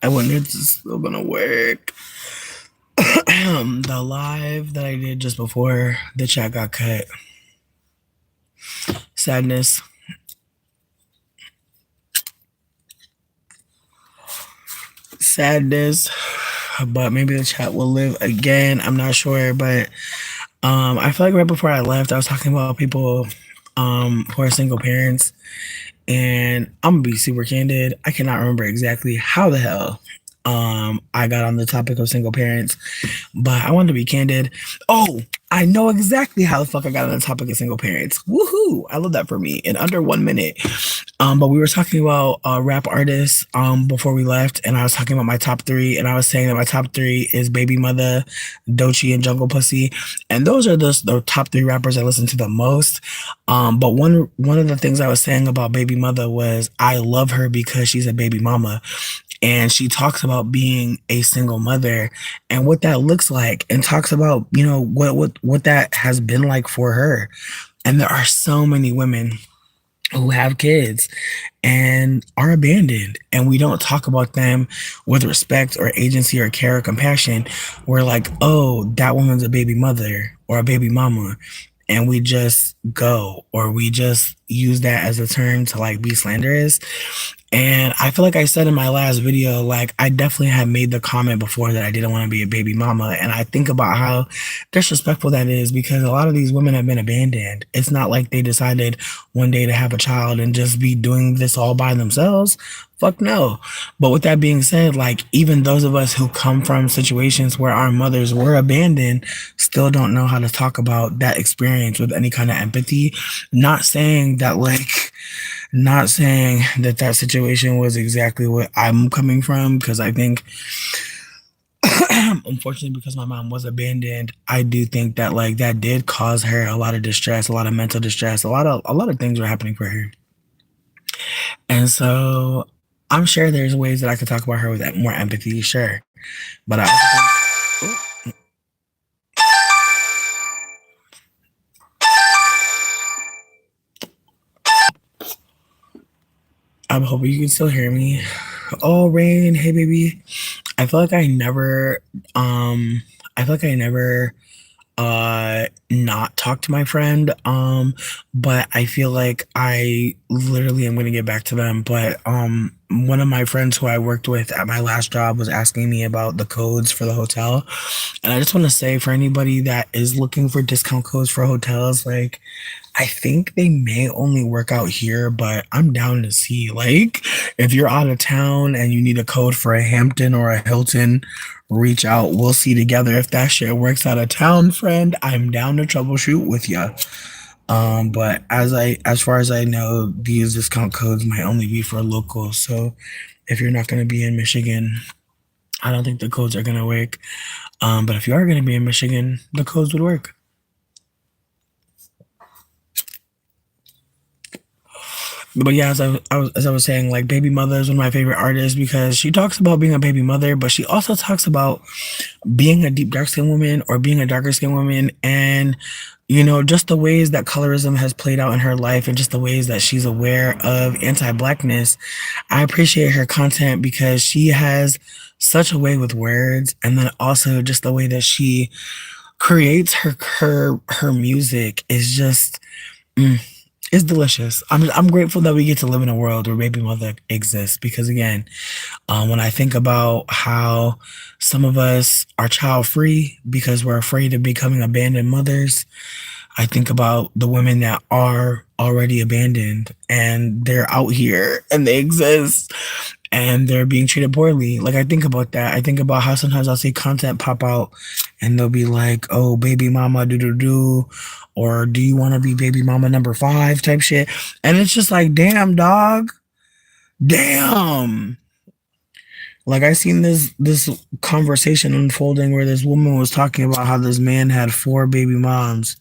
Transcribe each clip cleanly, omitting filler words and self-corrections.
I wonder if this is still gonna work. The live that I did just before the chat got cut. Sadness. Sadness. But maybe the chat will live again. I'm not sure. But I feel like right before I left, I was talking about people who are single parents. And I'm gonna be super candid. I cannot remember exactly how the hell I got on the topic of single parents, but I wanted to be candid. Oh, I know exactly how the fuck I got on the topic of single parents. Woohoo! I love that for me in under 1 minute. But we were talking about rap artists before we left, and I was talking about my top three, and I was saying that my top three is Baby Mother, Doechii, and Jungle Pussy, and those are the top three rappers I listen to the most. But one of the things I was saying about Baby Mother was I love her because she's a baby mama, and she talks about being a single mother and what that looks like, and talks about what that has been like for her. And there are so many women who have kids and are abandoned, and we don't talk about them with respect or agency or care or compassion. We're like, oh, that woman's a baby mother or a baby mama, and we just go, or we just use that as a term to like be slanderous. And I feel like I said in my last video, like I definitely had made the comment before that I didn't want to be a baby mama. And I think about how disrespectful that is, because a lot of these women have been abandoned. It's not like they decided one day to have a child and just be doing this all by themselves. Fuck no. But with that being said, like even those of us who come from situations where our mothers were abandoned still don't know how to talk about that experience with any kind of empathy. Not saying that like not saying that that situation was exactly what I'm coming from, because I think unfortunately, because my mom was abandoned, I do think that like that did cause her a lot of distress, a lot of mental distress, a lot of things were happening for her. And so I'm sure there's ways that I could talk about her with more empathy, sure. But I also think, I'm hoping you can still hear me. Oh, Rain, hey baby. I feel like I never I feel like I never not talk to my friend, but I feel like I literally am going to get back to them. But one of my friends who I worked with at my last job was asking me about the codes for the hotel, and I just want to say, for anybody that is looking for discount codes for hotels, like I think they may only work out here, but I'm down to see. Like, if you're out of town and you need a code for a Hampton or a Hilton, reach out. We'll see together if that shit works out of town, friend. I'm down to troubleshoot with you. But as far as I know, these discount codes might only be for locals. So if you're not going to be in Michigan, I don't think the codes are going to work. But if you are going to be in Michigan, the codes would work. But yeah, as I was saying, like Baby Mother is one of my favorite artists because she talks about being a baby mother, but she also talks about being a deep dark skinned woman or being a darker skinned woman, and just the ways that colorism has played out in her life, and just the ways that she's aware of anti-blackness. I appreciate her content because she has such a way with words, and then also just the way that she creates her music is just it's delicious. I'm grateful that we get to live in a world where baby mother exists, because again, when I think about how some of us are child free because we're afraid of becoming abandoned mothers, I think about the women that are already abandoned and they're out here and they exist and they're being treated poorly. Like I think about that. I think about how sometimes I'll see content pop out and they'll be like, "Oh, baby mama, do do do," or "Do you want to be baby mama number 5?" type shit. And it's just like, damn, dog, damn. Like I seen this conversation unfolding where this woman was talking about how this man had 4 baby moms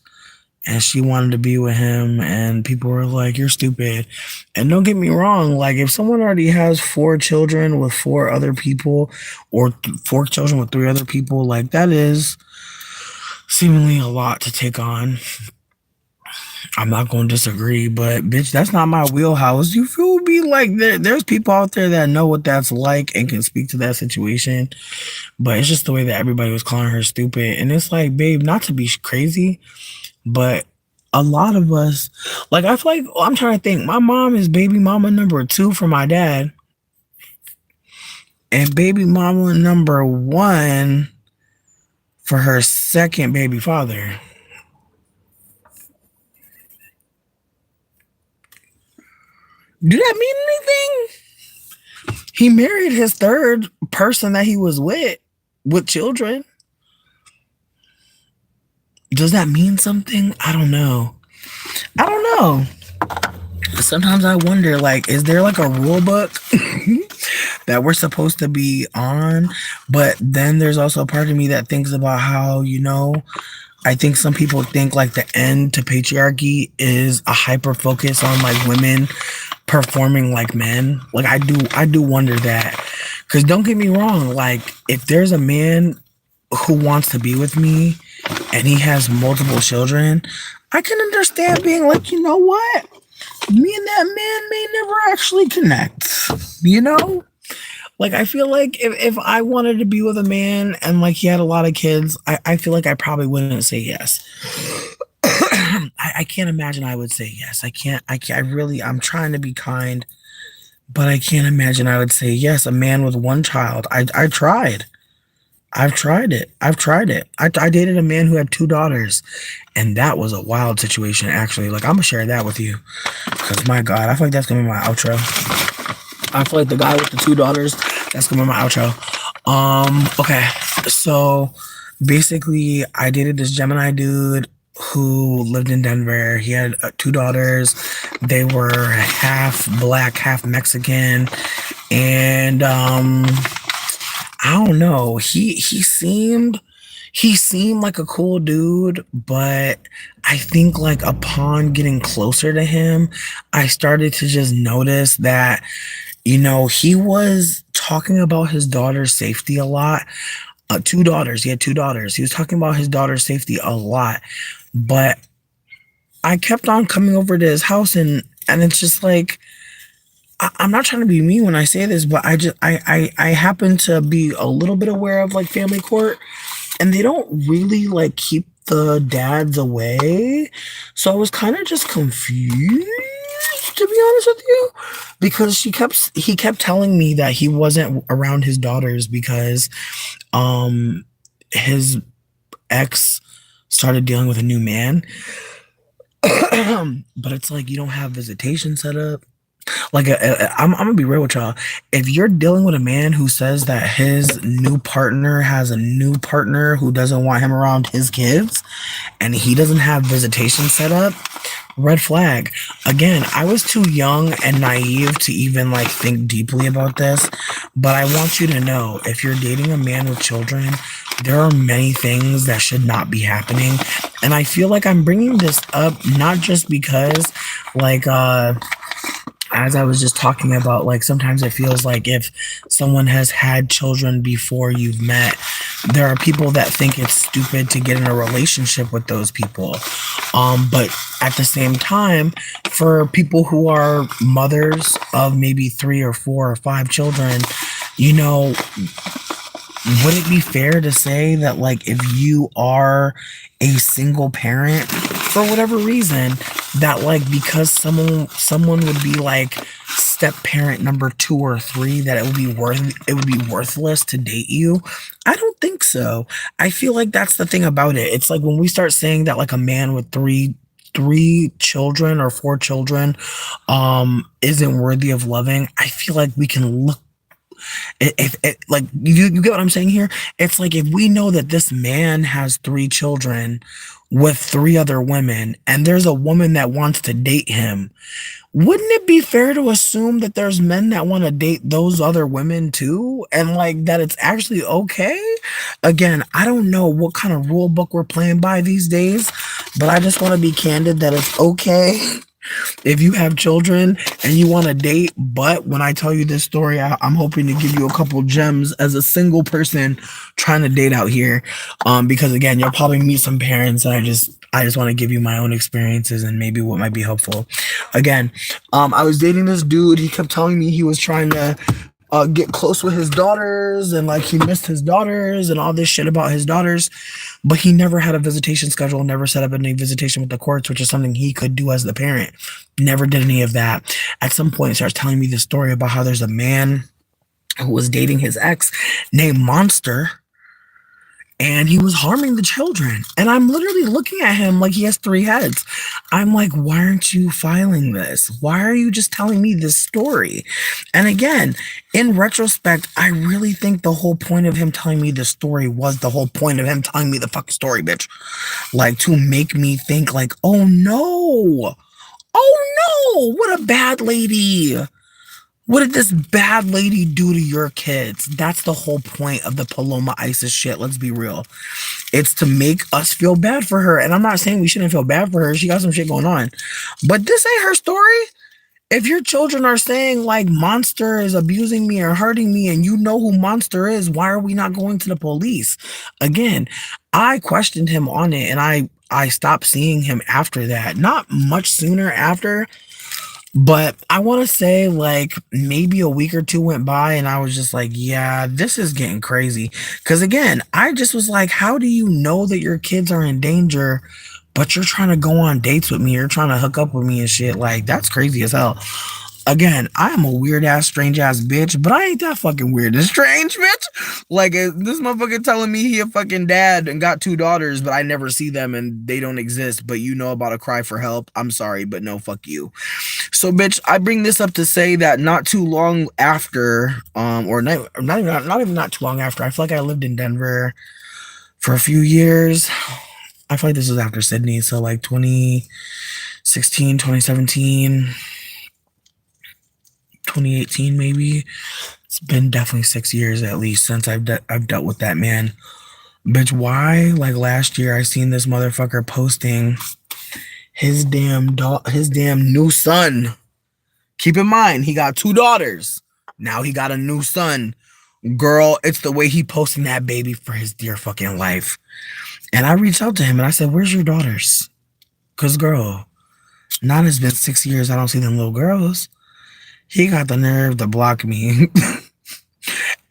and she wanted to be with him, and people were like, "You're stupid." And don't get me wrong, like if someone already has 4 children with 4 other people, or 4 children with 3 other people, like that is seemingly a lot to take on. I'm not going to disagree, but bitch, that's not my wheelhouse. You feel me? Like there's people out there that know what that's like and can speak to that situation, but it's just the way that everybody was calling her stupid. And it's like, babe, not to be crazy, but a lot of us, like, I feel like, I'm trying to think. My mom is baby mama number two for my dad, and baby mama number one for her second baby father. Do that mean anything? He married his third person that he was with children. Does that mean something? I don't know. I don't know. Sometimes I wonder, like, is there like a rule book that we're supposed to be on? But then there's also a part of me that thinks about how, I think some people think like the end to patriarchy is a hyper focus on like women performing like men. Like I do wonder that. Cause don't get me wrong, like if there's a man who wants to be with me and he has multiple children, I can understand being like, you know what? Me and that man may never actually connect. You know? Like I feel like if I wanted to be with a man and like he had a lot of kids, I feel like I probably wouldn't say yes. I can't imagine I would say yes. I'm trying to be kind, but I can't imagine I would say yes. A man with one child. I tried. I've tried it. I dated a man who had two daughters, and that was a wild situation, actually. Like, I'm gonna share that with you, because my God, I feel like that's gonna be my outro. I feel like the guy with the two daughters, that's gonna be my outro. Okay, so basically, I dated this Gemini dude who lived in Denver. He had two daughters. They were half black, half Mexican, and I don't know. He seemed like a cool dude, but I think like upon getting closer to him, I started to just notice that he was talking about his daughter's safety a lot. Two daughters. He had two daughters. He was talking about his daughter's safety a lot, but I kept on coming over to his house, and it's just like I'm not trying to be mean when I say this, but I happen to be a little bit aware of like family court, and they don't really like keep the dads away. So I was kind of just confused, to be honest with you, because he kept telling me that he wasn't around his daughters because his ex started dealing with a new man. But it's like you don't have visitation set up. Like, I'm gonna be real with y'all. If you're dealing with a man who says that his new partner has a new partner who doesn't want him around his kids, and he doesn't have visitation set up, red flag. Again, I was too young and naive to even like think deeply about this, but I want you to know, if you're dating a man with children, there are many things that should not be happening. And I feel like I'm bringing this up not just because, like, as I was just talking about, like sometimes it feels like if someone has had children before you've met, there are people that think it's stupid to get in a relationship with those people. But at the same time, for people who are mothers of maybe 3 or 4 or 5 children, you know, would it be fair to say that like if you are a single parent for whatever reason, that like because someone would be like step parent number 2 or 3, that it would be worthless to date you? I don't think so. I feel like that's the thing about it. It's like when we start saying that like a man with three children or 4 children isn't worthy of loving, I feel like we can look. If like you get what I'm saying here? It's like if we know that this man has 3 children with 3 other women, and there's a woman that wants to date him, wouldn't it be fair to assume that there's men that want to date those other women too, and like that it's actually okay? Again, I don't know what kind of rule book we're playing by these days, but I just want to be candid that it's okay If you have children and you want to date, but when I tell you this story, I'm hoping to give you a couple gems as a single person trying to date out here. Because again, you'll probably meet some parents, and I just want to give you my own experiences and maybe what might be helpful. Again, I was dating this dude. He kept telling me he was trying to get close with his daughters and like he missed his daughters and all this shit about his daughters, but he never had a visitation schedule, never set up any visitation with the courts, which is something he could do as the parent. Never did any of that. At some point, he starts telling me this story about how there's a man who was dating his ex named Monster, and he was harming the children. And I'm literally looking at him like he has three heads. I'm like, why aren't you filing this? Why are you just telling me this story? And again, in retrospect, I really think the whole point of him telling me this story was the whole point of him telling me the fucking story, bitch. Like, to make me think like, oh no, what a bad lady. What did this bad lady do to your kids? That's the whole point of the Paloma ISIS shit. Let's be real. It's to make us feel bad for her. And I'm not saying we shouldn't feel bad for her. She got some shit going on. But this ain't her story. If your children are saying like Monster is abusing me or hurting me and you know who Monster is, why are we not going to the police? Again, I questioned him on it and I stopped seeing him after that. Not much sooner after. But I want to say like maybe a week or two went by and I was just like, yeah, this is getting crazy. Because again, I just was like, how do you know that your kids are in danger, but you're trying to go on dates with me? You're trying to hook up with me and shit. Like, that's crazy as hell. Again, I am a weird ass, strange ass bitch, but I ain't that fucking weird and strange, bitch. Like, this motherfucker telling me he a fucking dad and got two daughters, but I never see them and they don't exist. But you know about a cry for help. I'm sorry, but no, fuck you. So, bitch, I bring this up to say that not too long after, or not even not too long after, I feel like I lived in Denver for a few years. I feel like this was after Sydney, so like 2016, 2017, 2018, maybe. It's been definitely 6 years at least since I've dealt with that man. Bitch, why? Like last year, I seen this motherfucker posting his damn new son. Keep in mind, he got two daughters. Now he got a new son. Girl, it's the way he posting that baby for his dear fucking life. And I reached out to him and I said, where's your daughters? Because, girl, now it's been 6 years. I don't see them little girls. He got the nerve to block me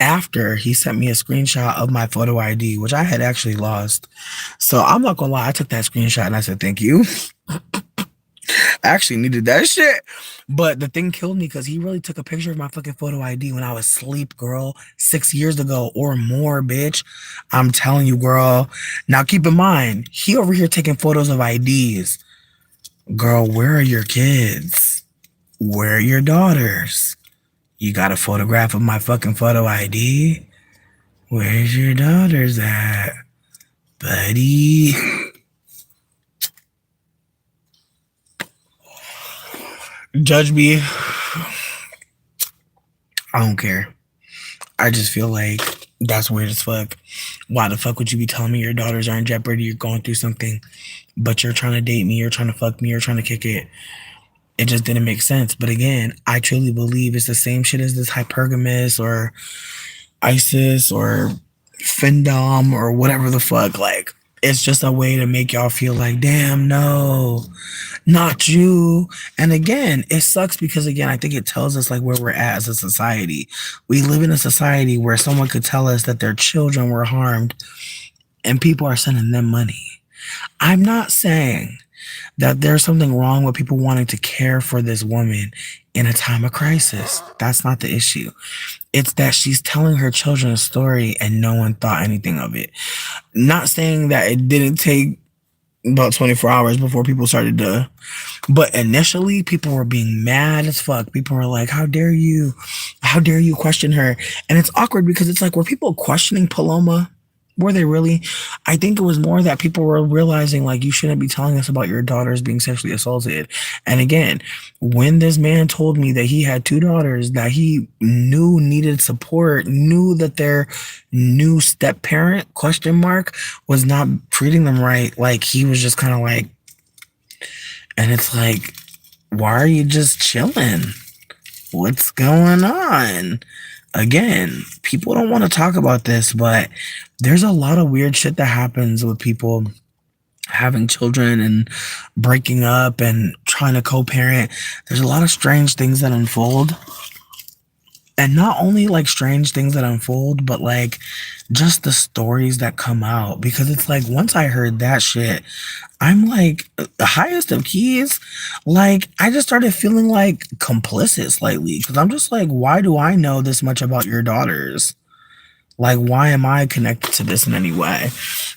after he sent me a screenshot of my photo ID, which I had actually lost. So I'm not going to lie. I took that screenshot and I said, thank you. I actually needed that shit. But the thing killed me because he really took a picture of my fucking photo ID when I was asleep, girl, 6 years ago or more, bitch. I'm telling you, girl. Now, keep in mind, he over here taking photos of IDs. Girl, where are your kids? Where are your daughters? You got a photograph of my fucking photo ID? Where's your daughters at, buddy? Judge me. I don't care. I just feel like that's weird as fuck. Why the fuck would you be telling me your daughters are in jeopardy? You're going through something, but you're trying to date me, you're trying to fuck me, you're trying to kick it. It just didn't make sense. But again, I truly believe it's the same shit as this hypergamous or ISIS or Findom or whatever the fuck. Like, it's just a way to make y'all feel like, damn, no, not you. And again, it sucks because again, I think it tells us like where we're at as a society. We live in a society where someone could tell us that their children were harmed and people are sending them money. I'm not saying that there's something wrong with people wanting to care for this woman in a time of crisis. That's not the issue. It's that she's telling her children a story and no one thought anything of it. Not saying that it didn't take about 24 hours before people started to, but initially people were being mad as fuck. People were like, how dare you question her? And it's awkward because it's like, were people questioning Paloma? Were they really? I think it was more that people were realizing like, you shouldn't be telling us about your daughters being sexually assaulted. And again, when this man told me that he had two daughters that he knew needed support, knew that their new step parent was not treating them right, like he was just kind of like, and it's like, why are you just chilling? What's going on? Again, people don't want to talk about this, but there's a lot of weird shit that happens with people having children and breaking up and trying to co-parent. There's a lot of strange things that unfold, and not only like strange things that unfold, but like just the stories that come out, because it's like once I heard that shit, I'm like the highest of keys, like I just started feeling like complicit slightly, because I'm just like, why do I know this much about your daughters? Like, why am I connected to this in any way?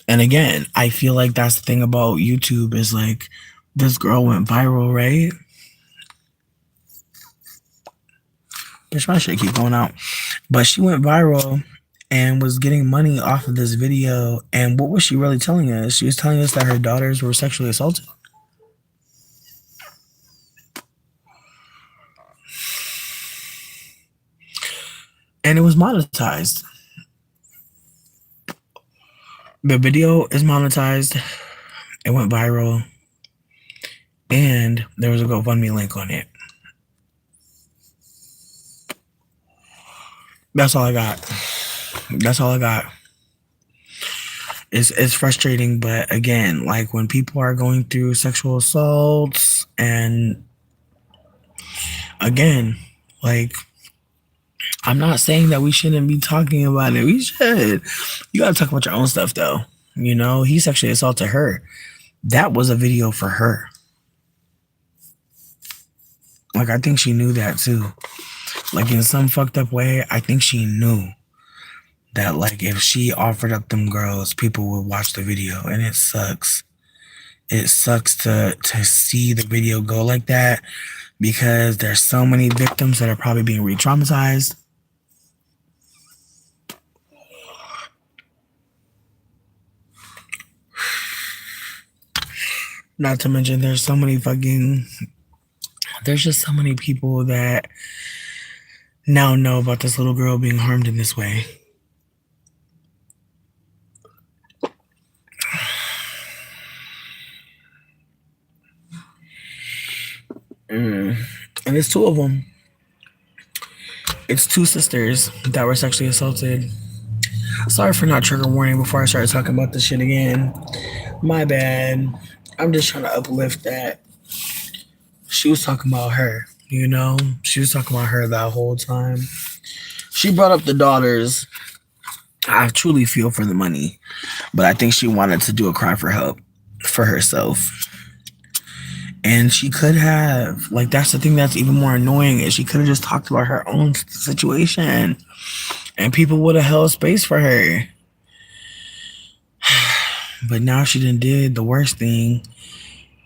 And again, I feel like that's the thing about YouTube is like this girl went viral, right? Bitch, my shit keep going out. But she went viral and was getting money off of this video. And what was she really telling us? She was telling us that her daughters were sexually assaulted. And it was monetized. The video is monetized. It went viral. And there was a GoFundMe link on it. That's all I got. That's all I got. It's frustrating, but again, like when people are going through sexual assaults, and again, like I'm not saying that we shouldn't be talking about it. We should. You gotta talk about your own stuff though. You know, he sexually assaulted her. That was a video for her. Like I think she knew that too. Like in some fucked up way, I think she knew that like if she offered up them girls, people would watch the video, and it sucks. It sucks to see the video go like that, because there's so many victims that are probably being re-traumatized. Not to mention there's just so many people that now know about this little girl being harmed in this way. And it's two of them. It's two sisters that were sexually assaulted. Sorry for not trigger warning before I started talking about this shit again. My bad. I'm just trying to uplift that. She was talking about her, you know? She was talking about her that whole time. She brought up the daughters. I truly feel for the money, but I think she wanted to do a cry for help for herself. And she could have, like, that's the thing that's even more annoying, is she could have just talked about her own situation and people would have held space for her. But now she did the worst thing,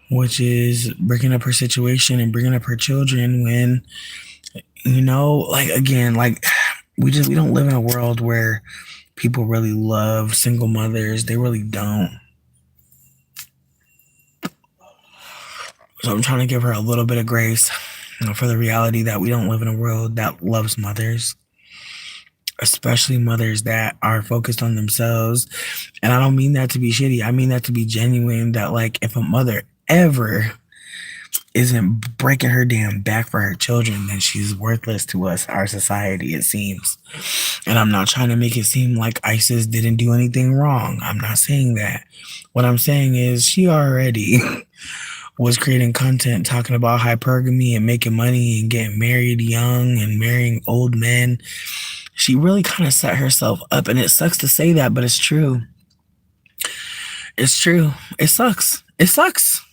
which is bringing up her situation and bringing up her children when, you know, like, again, like, we don't live in a world where people really love single mothers. They really don't. So I'm trying to give her a little bit of grace, you know, for the reality that we don't live in a world that loves mothers, especially mothers that are focused on themselves. And I don't mean that to be shitty. I mean that to be genuine, that like if a mother ever isn't breaking her damn back for her children, then she's worthless to us, our society, it seems. And I'm not trying to make it seem like ISIS didn't do anything wrong. I'm not saying that. What I'm saying is she already was creating content talking about hypergamy and making money and getting married young and marrying old men. She really kind of set herself up, and it sucks to say that, but it's true. It's true. It sucks. It sucks.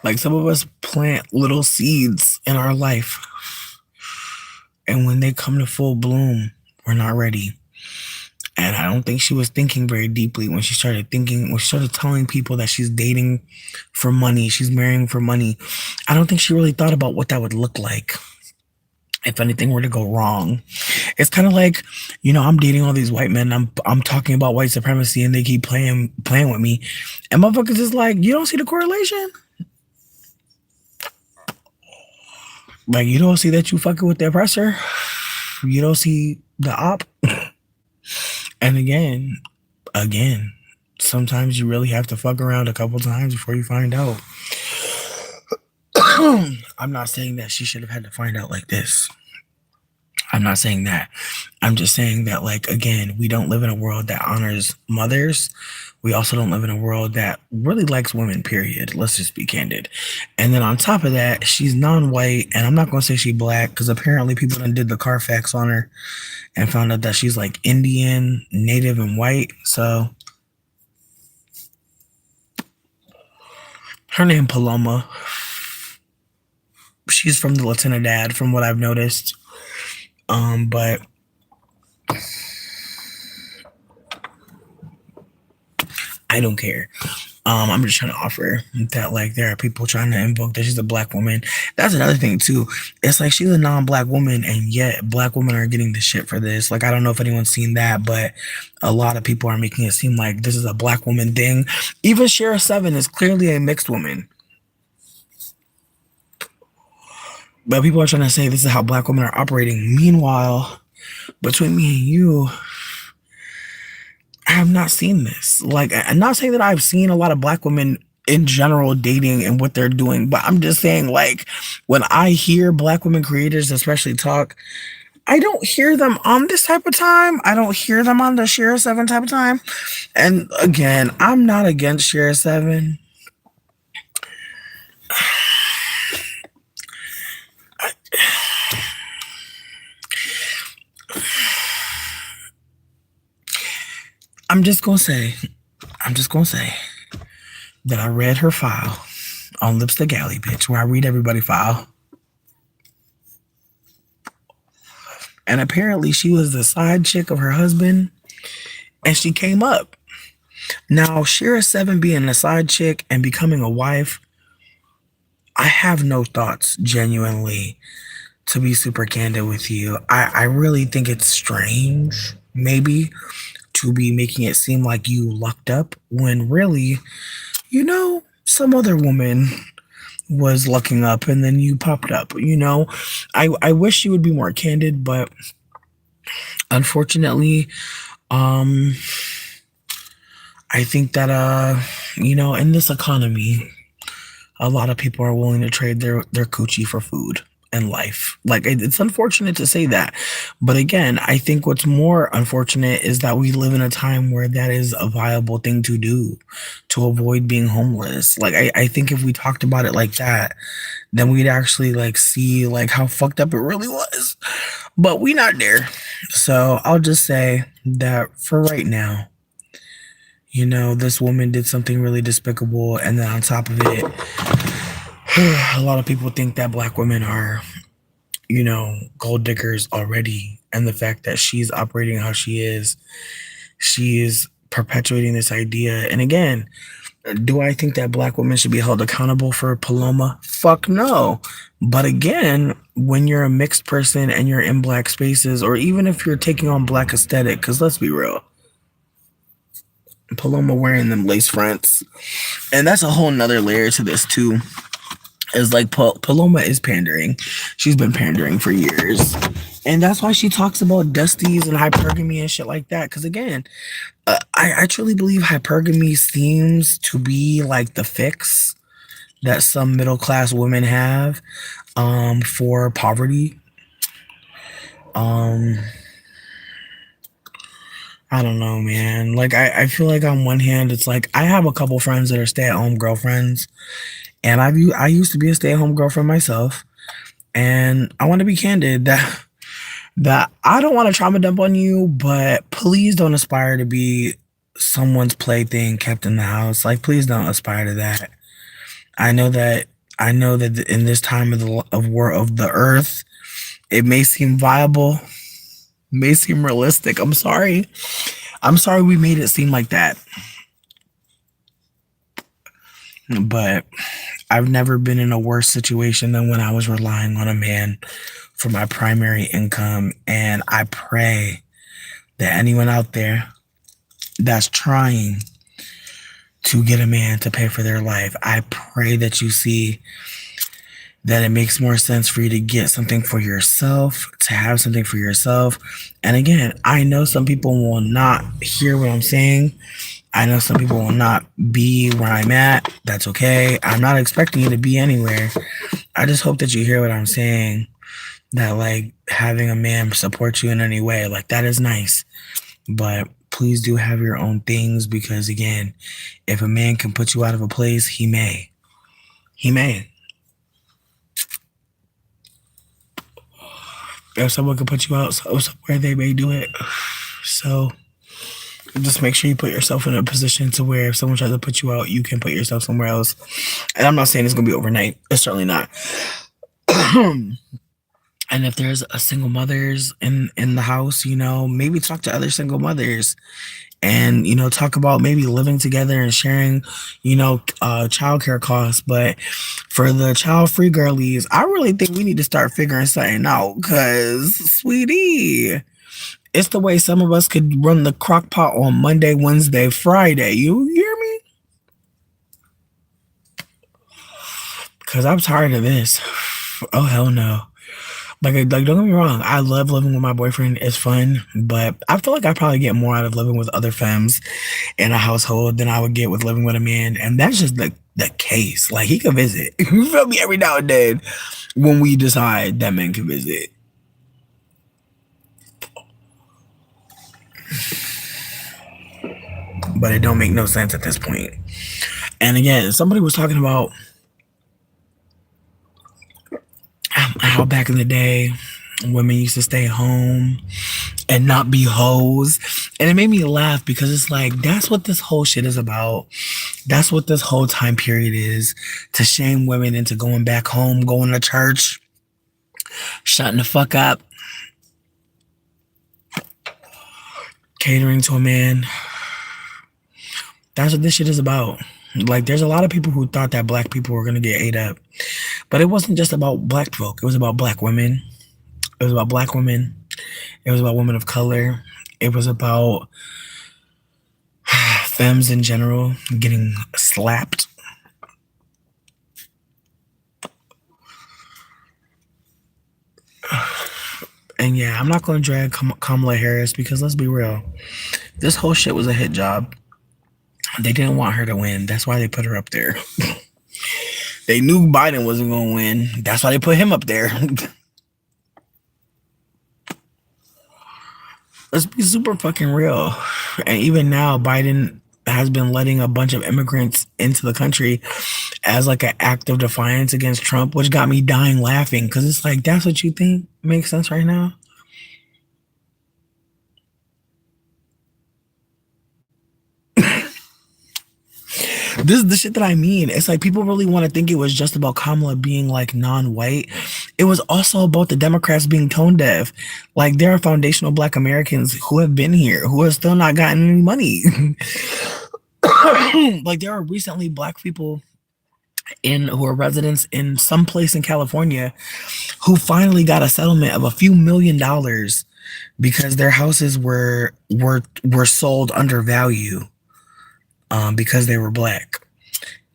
Like, some of us plant little seeds in our life, and when they come to full bloom, we're not ready. And I don't think she was thinking very deeply when she started telling people that she's dating for money, she's marrying for money. I don't think she really thought about what that would look like if anything were to go wrong. It's kind of like, you know, I'm dating all these white men, I'm talking about white supremacy, and they keep playing with me, and motherfuckers is like, you don't see the correlation? Like, you don't see that you fucking with the oppressor? You don't see the op? And again, sometimes you really have to fuck around a couple times before you find out. I'm not saying that she should have had to find out like this. I'm not saying that. I'm just saying that, like, again, we don't live in a world that honors mothers. We also don't live in a world that really likes women, period. Let's just be candid. And then on top of that, she's non-white, and I'm not going to say she black because apparently people done did the Carfax on her and found out that she's like Indian, Native, and white. So her name Paloma. She's from the Latina dad, from what I've noticed. But I don't care. I'm just trying to offer that, like, there are people trying to invoke that she's a black woman. That's another thing too. It's like she's a non-black woman, and yet black women are getting the shit for this. Like, I don't know if anyone's seen that, but a lot of people are making it seem like this is a black woman thing. Even Shara 7 is clearly a mixed woman. But people are trying to say this is how black women are operating. Meanwhile, between me and you, I have not seen this. Like, I'm not saying that I've seen a lot of black women in general dating and what they're doing, but I'm just saying, like, when I hear black women creators especially talk, I don't hear them on this type of time. I don't hear them on the Share 7 type of time. And again, I'm not against Share 7. I'm just gonna say that I read her file on Lipstick Alley, bitch, where I read everybody file. And apparently she was the side chick of her husband, and she came up. Now, Shara 7 being a side chick and becoming a wife, I have no thoughts, genuinely, to be super candid with you. I really think it's strange, maybe, to be making it seem like you lucked up when really, some other woman was lucking up and then you popped up. I wish you would be more candid, but unfortunately, I think that in this economy, a lot of people are willing to trade their coochie for food and life. Like, it's unfortunate to say that, but again, I think what's more unfortunate is that we live in a time where that is a viable thing to do to avoid being homeless. Like, I think if we talked about it like that, then we'd actually like see like how fucked up it really was, but we not there. So I'll just say that for right now, this woman did something really despicable, and then on top of it, a lot of people think that black women are, gold diggers already. And the fact that she's operating how she is perpetuating this idea. And again, do I think that black women should be held accountable for Paloma? Fuck no. But again, when you're a mixed person and you're in black spaces, or even if you're taking on black aesthetic, because let's be real, Paloma wearing them lace fronts. And that's a whole nother layer to this too. Is like Paloma is pandering. She's been pandering for years. And that's why she talks about dusties and hypergamy and shit like that. Because again, I truly believe hypergamy seems to be like the fix that some middle class women have for poverty. I don't know, man. Like, I feel like on one hand, it's like I have a couple friends that are stay-at-home girlfriends. And I used to be a stay-at-home girlfriend myself, and I want to be candid that I don't want to trauma dump on you, but please don't aspire to be someone's plaything kept in the house. Like, please don't aspire to that. I know that in this time of the earth, it may seem viable, may seem realistic. I'm sorry we made it seem like that, but I've never been in a worse situation than when I was relying on a man for my primary income. And I pray that anyone out there that's trying to get a man to pay for their life, I pray that you see that it makes more sense for you to get something for yourself, to have something for yourself. And again, I know some people will not hear what I'm saying. I know some people will not be where I'm at. That's okay. I'm not expecting you to be anywhere. I just hope that you hear what I'm saying. That like having a man support you in any way, like that is nice. But please do have your own things because again, if a man can put you out of a place, he may. He may. If someone can put you out somewhere, they may do it. So just make sure you put yourself in a position to where if someone tries to put you out, you can put yourself somewhere else. And I'm not saying it's gonna be overnight. It's certainly not. And if there's a single mothers in the house, you know, maybe talk to other single mothers and you know talk about maybe living together and sharing, you know, childcare costs. But for the child free girlies, I really think we need to start figuring something out because, sweetie, it's the way some of us could run the crock pot on Monday, Wednesday, Friday. You hear me? Because I'm tired of this. Oh, hell no. Like, don't get me wrong. I love living with my boyfriend. It's fun. But I feel like I probably get more out of living with other femmes in a household than I would get with living with a man. And that's just the case. Like, he can visit. You feel me? Every now and then when we decide that man can visit. But it don't make no sense at this point. And again, somebody was talking about how back in the day women used to stay home and not be hoes. And it made me laugh because it's like, that's what this whole shit is about. That's what this whole time period is, to shame women into going back home, going to church, shutting the fuck up, catering to a man. That's what this shit is about. Like, there's a lot of people who thought that black people were going to get ate up. But it wasn't just about black folk. It was about black women. It was about black women. It was about women of color. It was about femmes in general getting slapped. And yeah, I'm not going to drag Kamala Harris because let's be real. This whole shit was a hit job. They didn't want her to win. That's why they put her up there. They knew Biden wasn't going to win. That's why they put him up there. Let's be super fucking real. And even now, Biden has been letting a bunch of immigrants into the country as like an act of defiance against Trump, which got me dying laughing because it's like, that's what you think makes sense right now? This is the shit that I mean. It's like people really want to think it was just about Kamala being like non-white. It was also about the Democrats being tone deaf. Like, there are foundational black Americans who have been here who have still not gotten any money. Like, there are recently black people who are residents in some place in California who finally got a settlement of a few $1,000,000 because their houses were sold under value. Because they were black.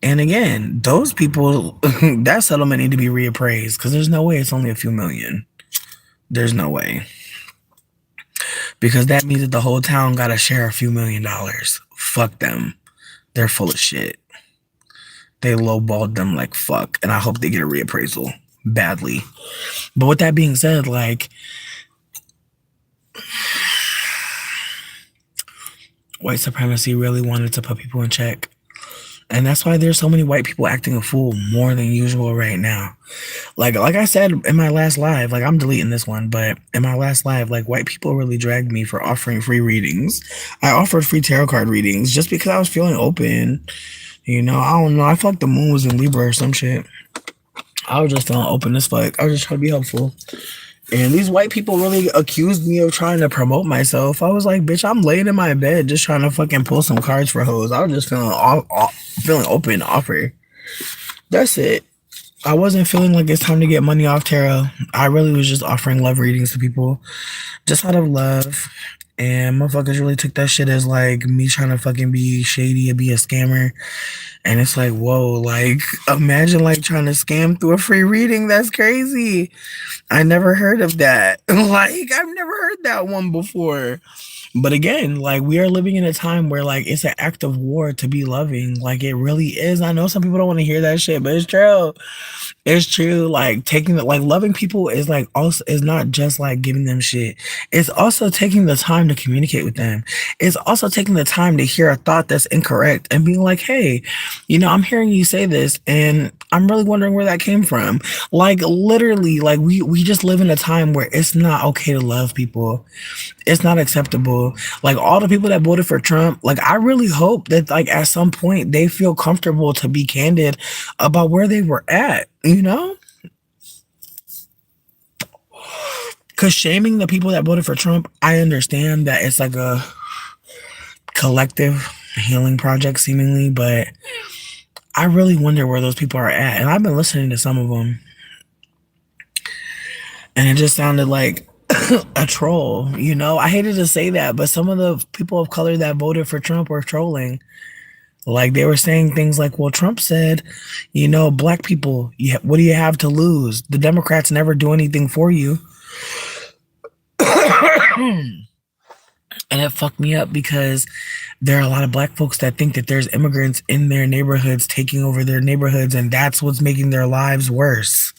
And again, those people, that settlement need to be reappraised because there's no way it's only a few million. There's no way. Because that means that the whole town got to share a few $1,000,000. Fuck them. They're full of shit. They lowballed them like fuck. And I hope they get a reappraisal badly. But with that being said, like, white supremacy really wanted to put people in check. And that's why there's so many white people acting a fool more than usual right now. Like I said in my last live, like, I'm deleting this one, but in my last live, like, white people really dragged me for offering free readings. I offered free tarot card readings just because I was feeling open. You know, I don't know. I felt like the moon was in Libra or some shit. I was just feeling open as fuck. I was just trying to be helpful. And these white people really accused me of trying to promote myself. I was like, bitch, I'm laying in my bed just trying to fucking pull some cards for hoes. I was just feeling open to offer. That's it. I wasn't feeling like it's time to get money off tarot. I really was just offering love readings to people just out of love. And motherfuckers really took that shit as like me trying to fucking be shady and be a scammer. And it's like, whoa, like imagine like trying to scam through a free reading. That's crazy. I never heard of that. Like I've never heard that one before. But again, like we are living in a time where like it's an act of war to be loving. Like it really is. I know some people don't want to hear that shit, but it's true. It's true. Like taking the like loving people is like also is not just like giving them shit. It's also taking the time to communicate with them. It's also taking the time to hear a thought that's incorrect and being like, hey, I'm hearing you say this and I'm really wondering where that came from. Like literally, like we just live in a time where it's not okay to love people. It's not acceptable. Like all the people that voted for Trump, like I really hope that like at some point they feel comfortable to be candid about where they were at, Because shaming the people that voted for Trump, I understand that it's like a collective healing project seemingly, but I really wonder where those people are at. And I've been listening to some of them, and it just sounded like a troll. I hated to say that, but some of the people of color that voted for Trump were trolling. Like they were saying things like, well, Trump said, black people, what do you have to lose? The Democrats never do anything for you. And it fucked me up because there are a lot of black folks that think that there's immigrants in their neighborhoods taking over their neighborhoods, and that's what's making their lives worse.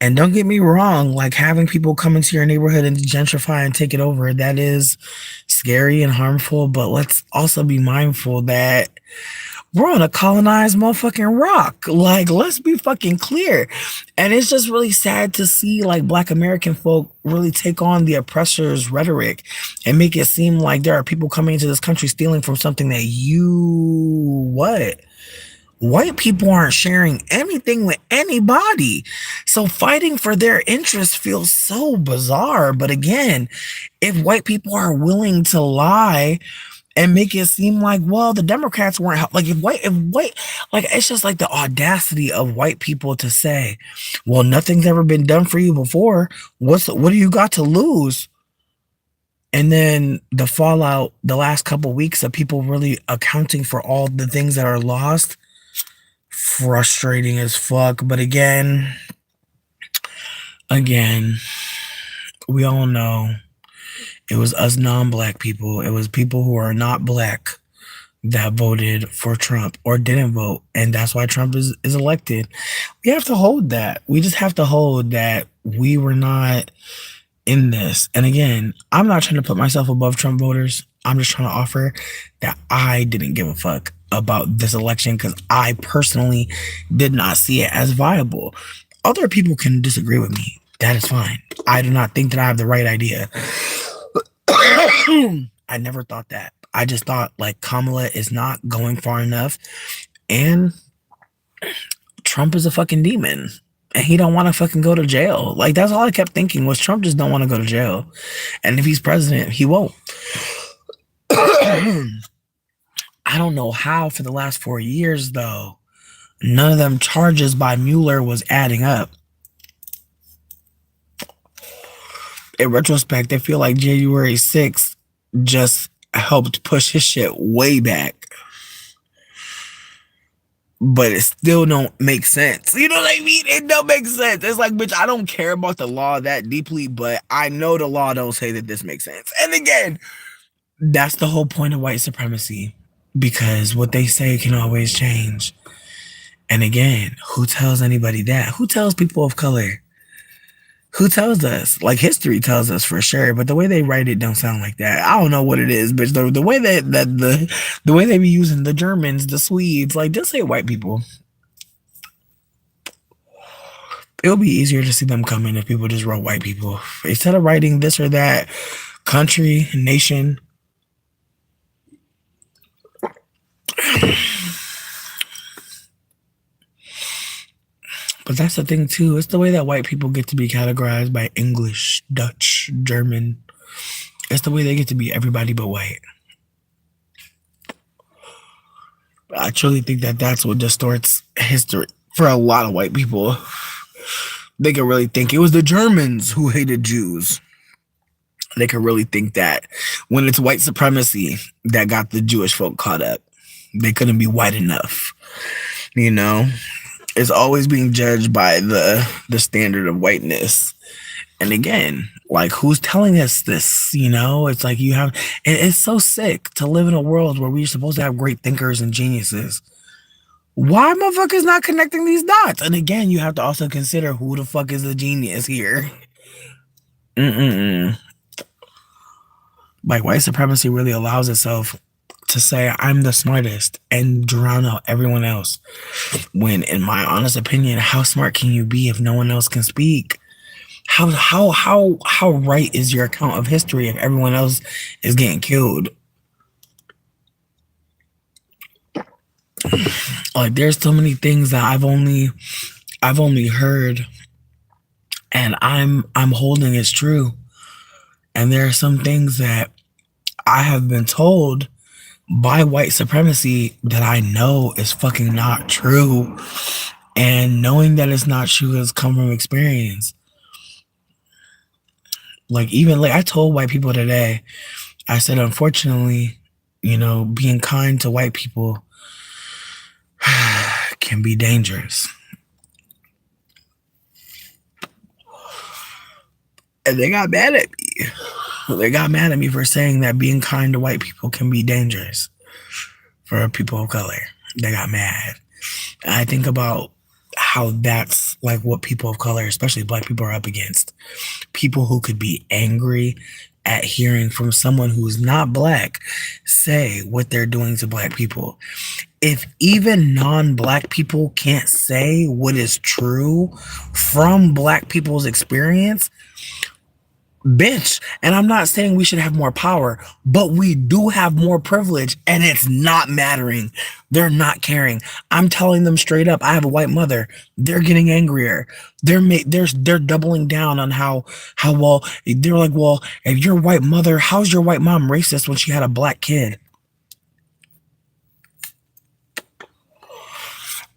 And don't get me wrong, like having people come into your neighborhood and gentrify and take it over, that is scary and harmful. But let's also be mindful that we're on a colonized motherfucking rock. Like, let's be fucking clear. And it's just really sad to see like black American folk really take on the oppressor's rhetoric and make it seem like there are people coming into this country stealing from something that white people aren't sharing anything with anybody. So fighting for their interests feels so bizarre. But again, if white people are willing to lie and make it seem like, well, the Democrats weren't like if white, like it's just like the audacity of white people to say, well, nothing's ever been done for you before. What do you got to lose? And then the fallout, the last couple of weeks of people really accounting for all the things that are lost, frustrating as fuck. But again, we all know it was us non-black people. It was people who are not black that voted for Trump or didn't vote. And that's why Trump is elected. We have to hold that. We just have to hold that we were not in this. And again, I'm not trying to put myself above Trump voters. I'm just trying to offer that I didn't give a fuck about this election because I personally did not see it as viable. Other people can disagree with me. That is fine. I do not think that I have the right idea. I never thought that. I just thought like Kamala is not going far enough and Trump is a fucking demon and he don't want to fucking go to jail. Like that's all I kept thinking was Trump just don't want to go to jail. And if he's president, he won't. I don't know how for the last 4 years though, none of them charges by Mueller was adding up. In retrospect, I feel like January 6th just helped push his shit way back. But it still don't make sense. You know what I mean? It don't make sense. It's like, bitch, I don't care about the law that deeply, but I know the law don't say that this makes sense. And again, that's the whole point of white supremacy. Because what they say can always change. And again, who tells anybody that? Who tells people of color? Who tells us? Like history tells us for sure, but the way they write it don't sound like that. I don't know what it is, but the way that the way they be using the Germans, the Swedes, like just say white people. It'll be easier to see them coming if people just wrote white people instead of writing this or that country, nation. But that's the thing too. It's the way that white people get to be categorized by English, Dutch, German. It's the way they get to be everybody but white. I truly think that that's what distorts history for a lot of white people. They can really think it was the Germans who hated Jews. They could really think that when it's white supremacy that got the Jewish folk caught up, they couldn't be white enough. You know, it's always being judged by the standard of whiteness. And again, like who's telling us this? You know, it's like you have. It's so sick to live in a world where we're supposed to have great thinkers and geniuses. Why motherfuckers not connecting these dots? And again, you have to also consider who the fuck is the genius here. Mm-mm-mm. Like white supremacy really allows itself to say I'm the smartest and drown out everyone else. When, in my honest opinion, how smart can you be if no one else can speak? How right is your account of history if everyone else is getting killed? Like there's so many things that I've only heard and I'm holding as true. And there are some things that I have been told by white supremacy that I know is fucking not true. And knowing that it's not true has come from experience. Like even like I told white people today, I said unfortunately, you know, being kind to white people can be dangerous. And they got mad at me. They got mad at me for saying that being kind to white people can be dangerous for people of color. They got mad. And I think about how that's like what people of color, especially black people, are up against. People who could be angry at hearing from someone who's not black say what they're doing to black people. If even non-black people can't say what is true from black people's experience, bitch, and I'm not saying we should have more power, but we do have more privilege and it's not mattering. They're not caring. I'm telling them straight up, I have a white mother. They're getting angrier. They're doubling down on how well they're like, well, if your white mother, how's your white mom racist when she had a black kid?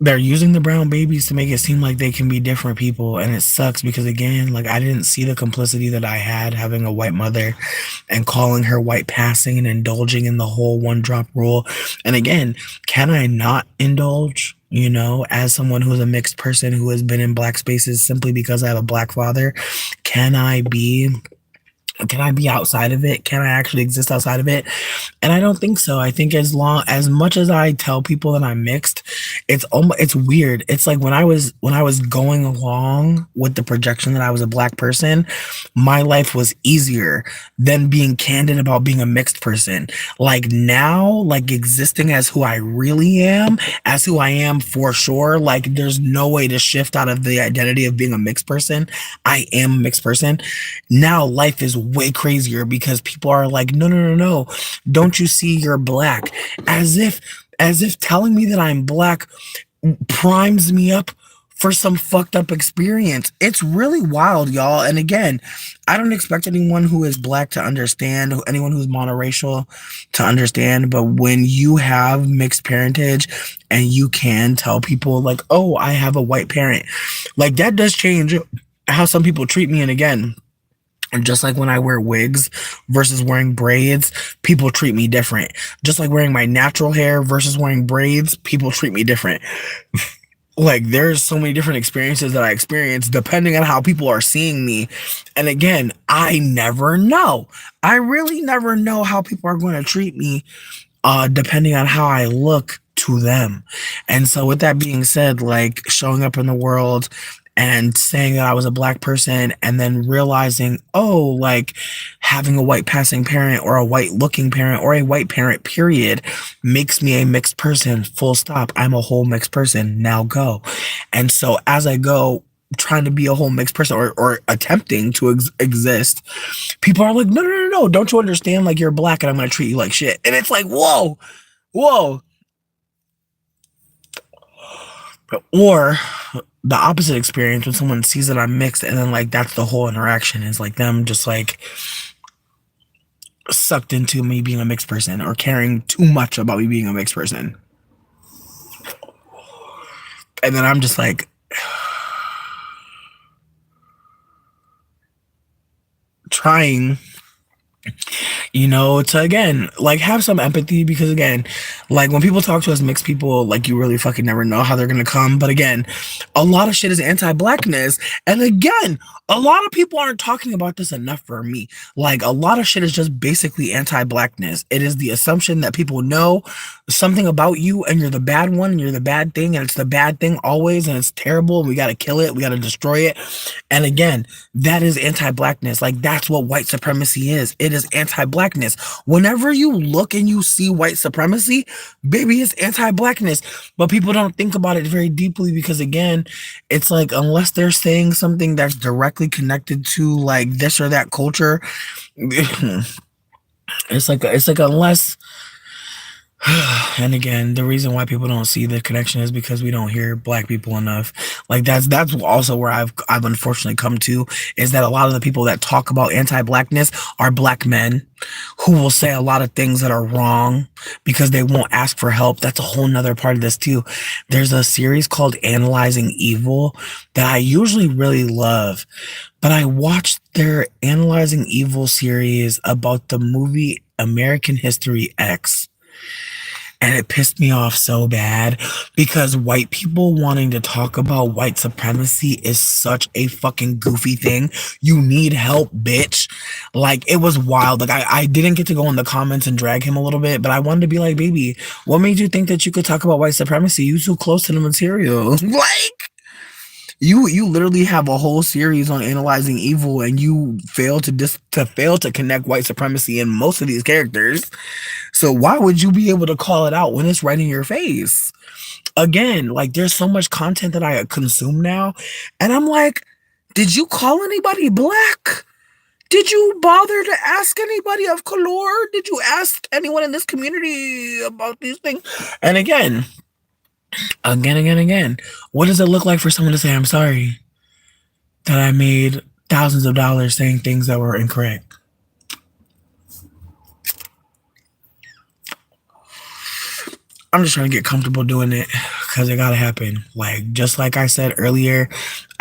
They're using the brown babies to make it seem like they can be different people, and it sucks because again, like I didn't see the complicity that I had having a white mother and calling her white passing and indulging in the whole one drop rule. And again, can I not indulge, you know, as someone who's a mixed person who has been in black spaces simply because I have a black father? Can I be outside of it? Can I actually exist outside of it? And I don't think so. I think as much as I tell people that I'm mixed, it's weird. It's like when I was going along with the projection that I was a black person, my life was easier than being candid about being a mixed person. Like now, like existing as who I really am, as who I am for sure, like there's no way to shift out of the identity of being a mixed person. I am a mixed person. Now life is way crazier because people are like, no, don't you see you're black? As if telling me that I'm black primes me up for some fucked up experience. It's really wild, y'all. And again, I don't expect anyone who is black to understand, anyone who's monoracial to understand, but when you have mixed parentage and you can tell people like, oh, I have a white parent, like that does change how some people treat me. And again, and just like when I wear wigs versus wearing braids, people treat me different. Just like wearing my natural hair versus wearing braids, people treat me different. Like there's so many different experiences that I experience depending on how people are seeing me. And again, I never know. I really never know how people are going to treat me depending on how I look to them. And so with that being said, like showing up in the world and saying that I was a black person and then realizing, oh, like having a white passing parent or a white looking parent or a white parent period makes me a mixed person, full stop. I'm a whole mixed person, now go. And so as I go trying to be a whole mixed person or attempting to exist, people are like, no, don't you understand, like you're black and I'm gonna treat you like shit. And it's like, whoa. Or the opposite experience when someone sees that I'm mixed and then like that's the whole interaction is like them just like sucked into me being a mixed person or caring too much about me being a mixed person. And then I'm just like trying To again, like, have some empathy, because again, like, when people talk to us mixed people, like, you really fucking never know how they're gonna come. But again, a lot of shit is anti-blackness, and again, a lot of people aren't talking about this enough for me. Like, a lot of shit is just basically anti-blackness. It is the assumption that people know something about you, and you're the bad one, and you're the bad thing, and it's the bad thing always, and it's terrible, and we gotta kill it, we gotta destroy it. And again, that is anti-blackness. Like, that's what white supremacy is. It is anti-blackness. Whenever you look and you see white supremacy, baby, it's anti-blackness. But people don't think about it very deeply, because again, it's like, unless they're saying something that's directly connected to like this or that culture, it's like unless and again, the reason why people don't see the connection is because we don't hear black people enough. Like, that's also where I've unfortunately come to, is that a lot of the people that talk about anti-blackness are black men who will say a lot of things that are wrong because they won't ask for help. That's a whole nother part of this too. There's a series called Analyzing Evil that I usually really love, but I watched their Analyzing Evil series about the movie American History X. And it pissed me off so bad, because white people wanting to talk about white supremacy is such a fucking goofy thing. You need help, bitch. Like, it was wild. Like, I didn't get to go in the comments and drag him a little bit, but I wanted to be like, baby, what made you think that you could talk about white supremacy? You too close to the material. Like, you literally have a whole series on analyzing evil, and you fail to connect white supremacy in most of these characters. So why would you be able to call it out when it's right in your face? Again, like, there's so much content that I consume now, and I'm like, did you call anybody black? Did you bother to ask anybody of color? Did you ask anyone in this community about these things? And again, what does it look like for someone to say, I'm sorry that I made thousands of dollars saying things that were incorrect? I'm just trying to get comfortable doing it, because it gotta happen. Like, just like I said earlier,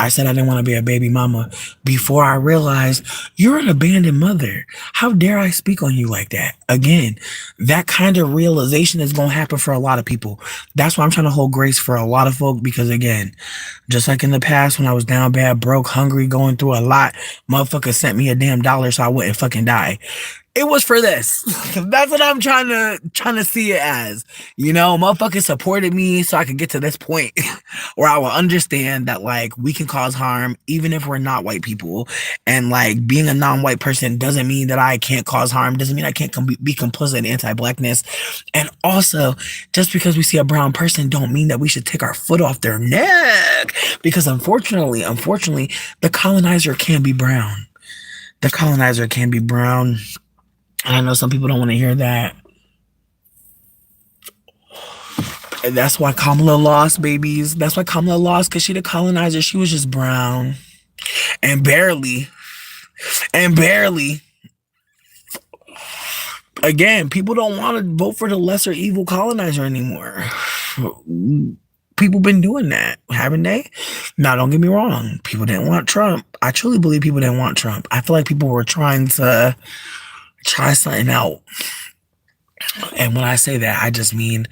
I said I didn't want to be a baby mama before I realized you're an abandoned mother. How dare I speak on you like that? Again, that kind of realization is gonna happen for a lot of people. That's why I'm trying to hold grace for a lot of folk, because again, just like in the past when I was down bad, broke, hungry, going through a lot, motherfucker sent me a damn dollar so I wouldn't fucking die. It was for this. That's what I'm trying to see it as. Motherfuckers supported me so I could get to this point where I will understand that, like, we can cause harm even if we're not white people. And like, being a non-white person doesn't mean that I can't cause harm, doesn't mean I can't be complicit in anti-blackness. And also, just because we see a brown person don't mean that we should take our foot off their neck. Because unfortunately, the colonizer can be brown. The colonizer can be brown. I know some people don't want to hear that. And that's why Kamala lost, babies. That's why Kamala lost, because she the colonizer. She was just brown. And barely. And barely. Again, people don't want to vote for the lesser evil colonizer anymore. People been doing that, haven't they? Now, don't get me wrong. People didn't want Trump. I truly believe people didn't want Trump. I feel like people were trying to try something out. And when I say that, I just mean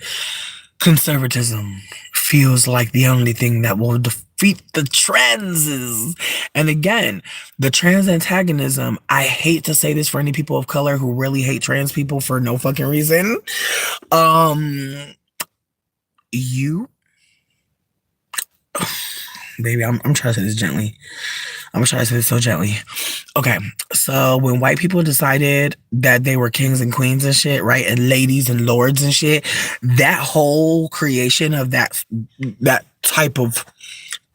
conservatism feels like the only thing that will defeat the transes. And again, the trans antagonism, I hate to say this for any people of color who really hate trans people for no fucking reason. You, baby, I'm trying to say this gently. I'm gonna try to say this so gently. Okay, so when white people decided that they were kings and queens and shit, right, and ladies and lords and shit, that whole creation of that type of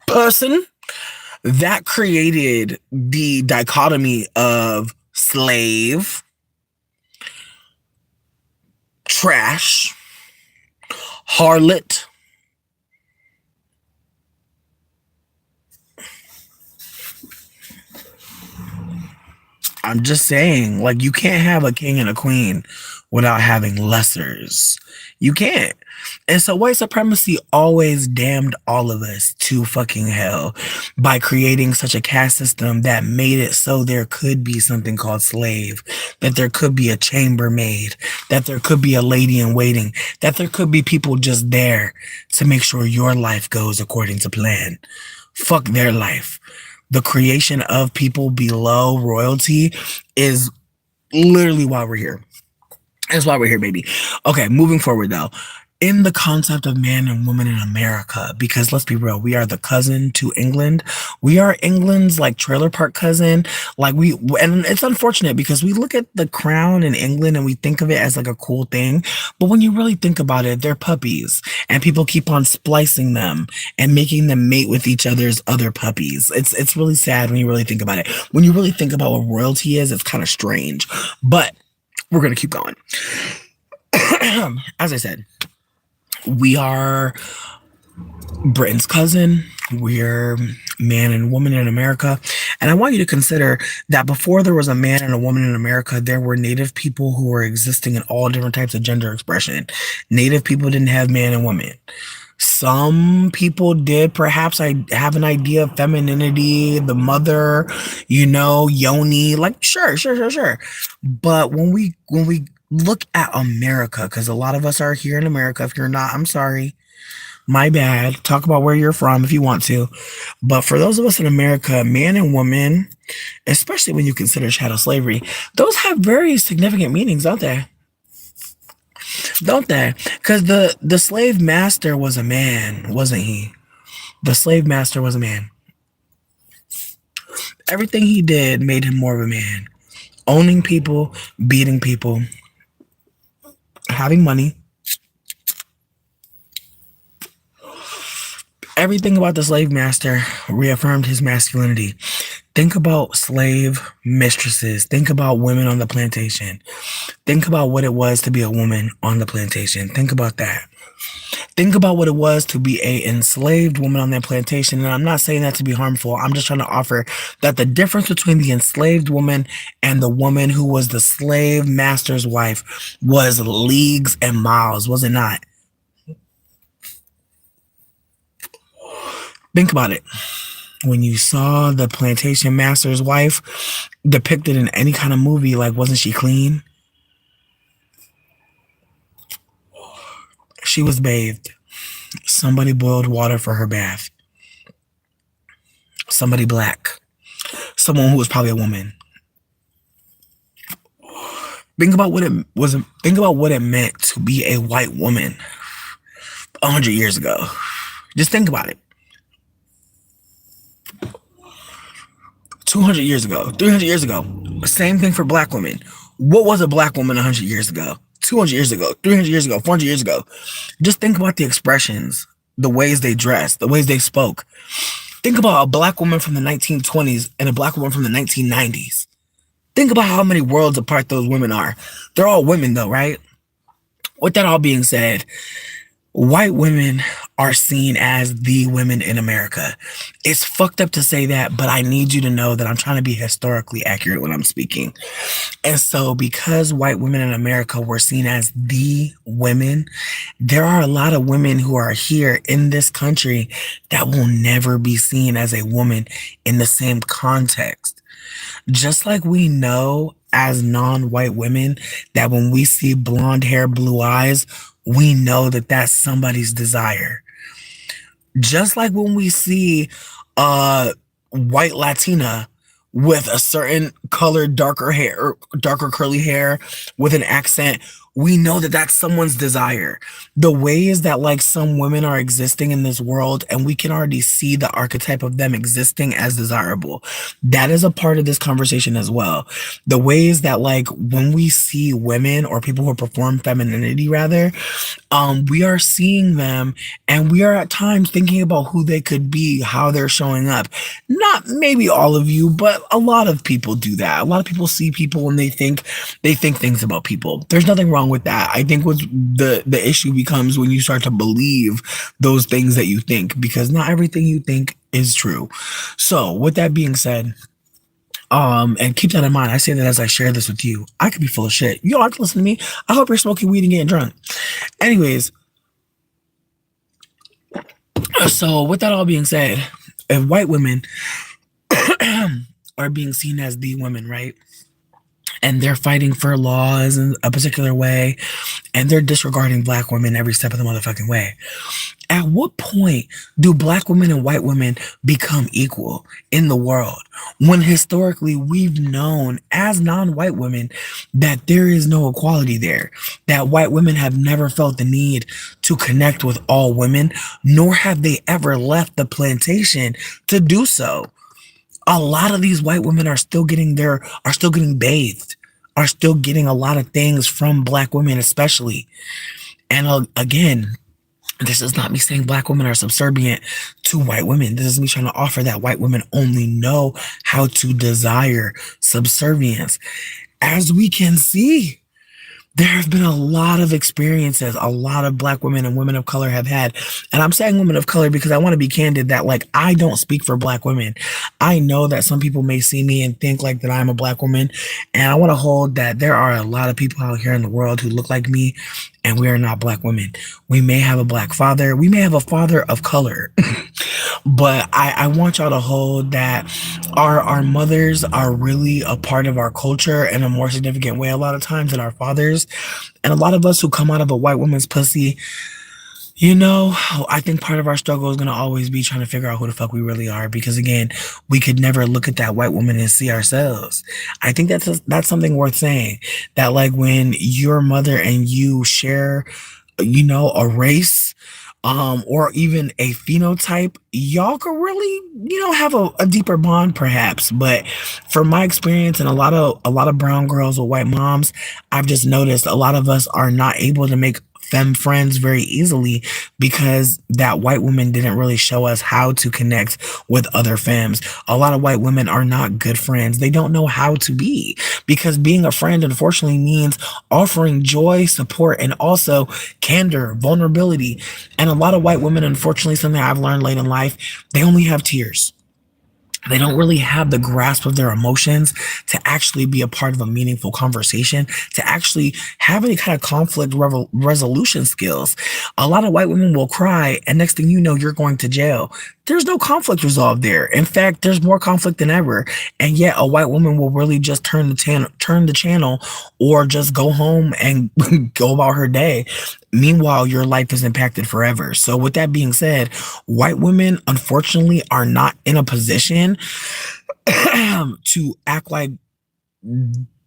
person, that created the dichotomy of slave, trash, harlot. I'm just saying, like, you can't have a king and a queen without having lessers. You can't. And so white supremacy always damned all of us to fucking hell by creating such a caste system that made it so there could be something called slave, that there could be a chambermaid, that there could be a lady in waiting, that there could be people just there to make sure your life goes according to plan. Fuck their life. The creation of people below royalty is literally why we're here. That's why we're here, baby. Okay, moving forward though. In the concept of man and woman in America, because let's be real, we are the cousin to England. We are England's like trailer park cousin. Like and it's unfortunate because we look at the crown in England and we think of it as like a cool thing. But when you really think about it, they're puppies and people keep on splicing them and making them mate with each other's other puppies. It's really sad when you really think about it. When you really think about what royalty is, it's kind of strange. But we're going to keep going. As I said, we are Britain's cousin. We're man and woman in America. And I want you to consider that before there was a man and a woman in America, there were Native people who were existing in all different types of gender expression. Native people didn't have man and woman. Some people did perhaps I have an idea of femininity, the mother, yoni, like sure. But when we look at America, because a lot of us are here in America. If you're not, I'm sorry. My bad. Talk about where you're from if you want to. But for those of us in America, man and woman, especially when you consider chattel slavery, those have very significant meanings, don't they? Don't they? Because the slave master was a man, wasn't he? The slave master was a man. Everything he did made him more of a man. Owning people, beating people, having money. Everything about the slave master reaffirmed his masculinity. Think about slave mistresses. Think about women on the plantation. Think about what it was to be a woman on the plantation. Think about that. Think about what it was to be a enslaved woman on that plantation. And I'm not saying that to be harmful. I'm just trying to offer that the difference between the enslaved woman and the woman who was the slave master's wife was leagues and miles, was it not? Think about it. When you saw the plantation master's wife depicted in any kind of movie, like, wasn't she clean? She was bathed. Somebody boiled water for her bath. Somebody black. Someone who was probably a woman. Think about what it was. Think about what it meant to be a white woman 100 years ago. Just think about it. 200 years ago, 300 years ago, same thing for black women. What was a black woman 100 years ago, 200 years ago, 300 years ago, 400 years ago? Just think about the expressions, the ways they dressed, the ways they spoke. Think about a black woman from the 1920s and a black woman from the 1990s. Think about how many worlds apart those women are. They're all women though, right? With that all being said, white women are seen as the women in America. It's fucked up to say that, but I need you to know that I'm trying to be historically accurate when I'm speaking. And so because white women in America were seen as the women, there are a lot of women who are here in this country that will never be seen as a woman in the same context. Just like we know as non-white women that when we see blonde hair, blue eyes, we know that that's somebody's desire. Just like when we see a white Latina with a certain colored, darker hair, or darker curly hair with an accent, we know that that's someone's desire. The ways that like some women are existing in this world, and we can already see the archetype of them existing as desirable. That is a part of this conversation as well. The ways that like when we see women or people who perform femininity rather, we are seeing them and we are at times thinking about who they could be, how they're showing up. Not maybe all of you, but a lot of people do that. A lot of people see people and they think things about people. There's nothing wrong with that. I think what the issue becomes when you start to believe those things that you think, because not everything you think is true. So with that being said, And keep that in mind. I say that as I share this with you. I could be full of shit. You don't have to listen to me. I hope you're smoking weed and getting drunk. Anyways, so with that all being said, if white women are being seen as the women, right? And they're fighting for laws in a particular way, and they're disregarding black women every step of the motherfucking way. At what point do black women and white women become equal in the world when historically we've known as non-white women that there is no equality there, that white women have never felt the need to connect with all women, nor have they ever left the plantation to do so? A lot of these white women are still getting bathed, are still getting a lot of things from black women especially. And again, this is not me saying black women are subservient to white women. This is me trying to offer that white women only know how to desire subservience. As we can see, there have been a lot of experiences a lot of black women and women of color have had. And I'm saying women of color because I want to be candid that, like, I don't speak for black women. I know that some people may see me and think like that I'm a black woman. And I want to hold that there are a lot of people out here in the world who look like me, and we are not black women. We may have a black father. We may have a father of color. But I want y'all to hold that our mothers are really a part of our culture in a more significant way a lot of times than our fathers. And a lot of us who come out of a white woman's pussy, you know, I think part of our struggle is going to always be trying to figure out who the fuck we really are. Because again, we could never look at that white woman and see ourselves. I think that's something worth saying. That, like, when your mother and you share, you know, a race, or even a phenotype, y'all could really, you know, have a deeper bond perhaps. But from my experience and a lot of brown girls with white moms, I've just noticed a lot of us are not able to make femme friends very easily because that white woman didn't really show us how to connect with other femmes. A lot of white women are not good friends. They don't know how to be, because being a friend unfortunately means offering joy, support, and also candor, vulnerability. And a lot of white women, unfortunately, something I've learned late in life, they only have tears. They don't really have the grasp of their emotions to actually be a part of a meaningful conversation, to actually have any kind of conflict resolution skills. A lot of white women will cry, and next thing you know, you're going to jail. There's no conflict resolved there. In fact, there's more conflict than ever. And yet, a white woman will really just turn the channel, or just go home and go about her day. Meanwhile, your life is impacted forever. So, with that being said, white women, unfortunately, are not in a position to act like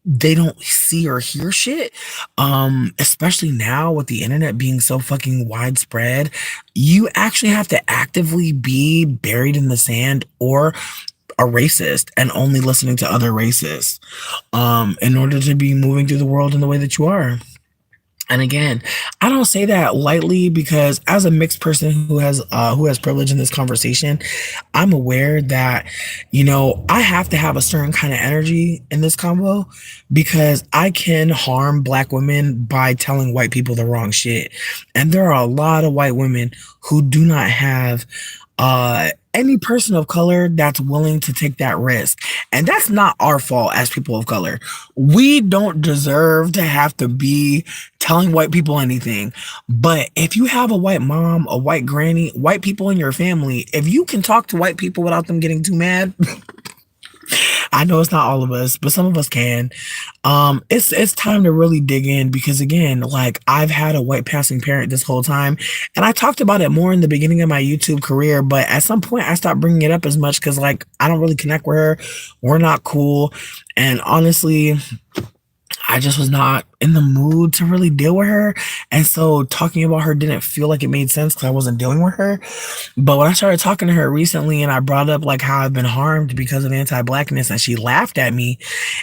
they don't see or hear shit. Especially now with the internet being so fucking widespread, you actually have to actively be buried in the sand or a racist and only listening to other racists in order to be moving through the world in the way that you are. And again, I don't say that lightly, because as a mixed person who has privilege in this conversation, I'm aware that, you know, I have to have a certain kind of energy in this convo, because I can harm black women by telling white people the wrong shit. And there are a lot of white women who do not have any person of color that's willing to take that risk. And that's not our fault as people of color. We don't deserve to have to be telling white people anything. But if you have a white mom, a white granny, white people in your family, if you can talk to white people without them getting too mad, I know it's not all of us, but some of us can. It's time to really dig in, because again, like, I've had a white passing parent this whole time, and I talked about it more in the beginning of my YouTube career, but at some point I stopped bringing it up as much because, like, I don't really connect with her. We're not cool, and honestly, I just was not in the mood to really deal with her. And so talking about her didn't feel like it made sense because I wasn't dealing with her. But when I started talking to her recently and I brought up, like, how I've been harmed because of anti-blackness, and she laughed at me,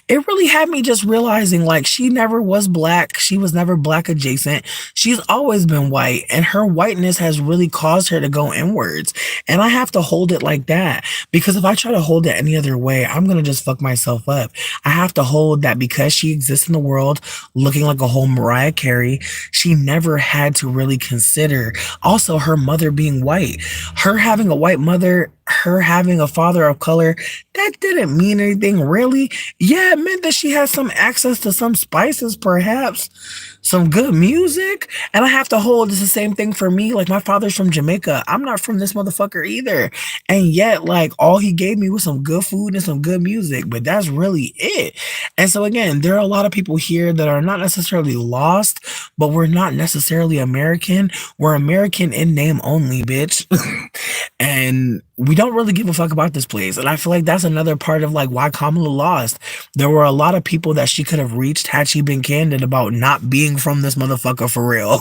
it really had me just realizing, like, she never was black. She was never black adjacent. She's always been white, and her whiteness has really caused her to go inwards. And I have to hold it like that, because if I try to hold it any other way, I'm going to just fuck myself up. I have to hold that because she exists in the world looking like a whole Mariah Carey, she never had to really consider also her mother being white. Her having a white mother her having a father of color, that didn't mean anything really. Yeah, it meant that she had some access to some spices, perhaps some good music. And I have to hold it's the same thing for me. Like, my father's from Jamaica. I'm not from this motherfucker either. And yet, like, all he gave me was some good food and some good music, but that's really it. And so again, there are a lot of people here that are not necessarily lost, but we're not necessarily American. We're American in name only, bitch. And we don't really give a fuck about this place. And I feel like that's another part of like why Kamala lost. There were a lot of people that she could have reached had she been candid about not being from this motherfucker for real.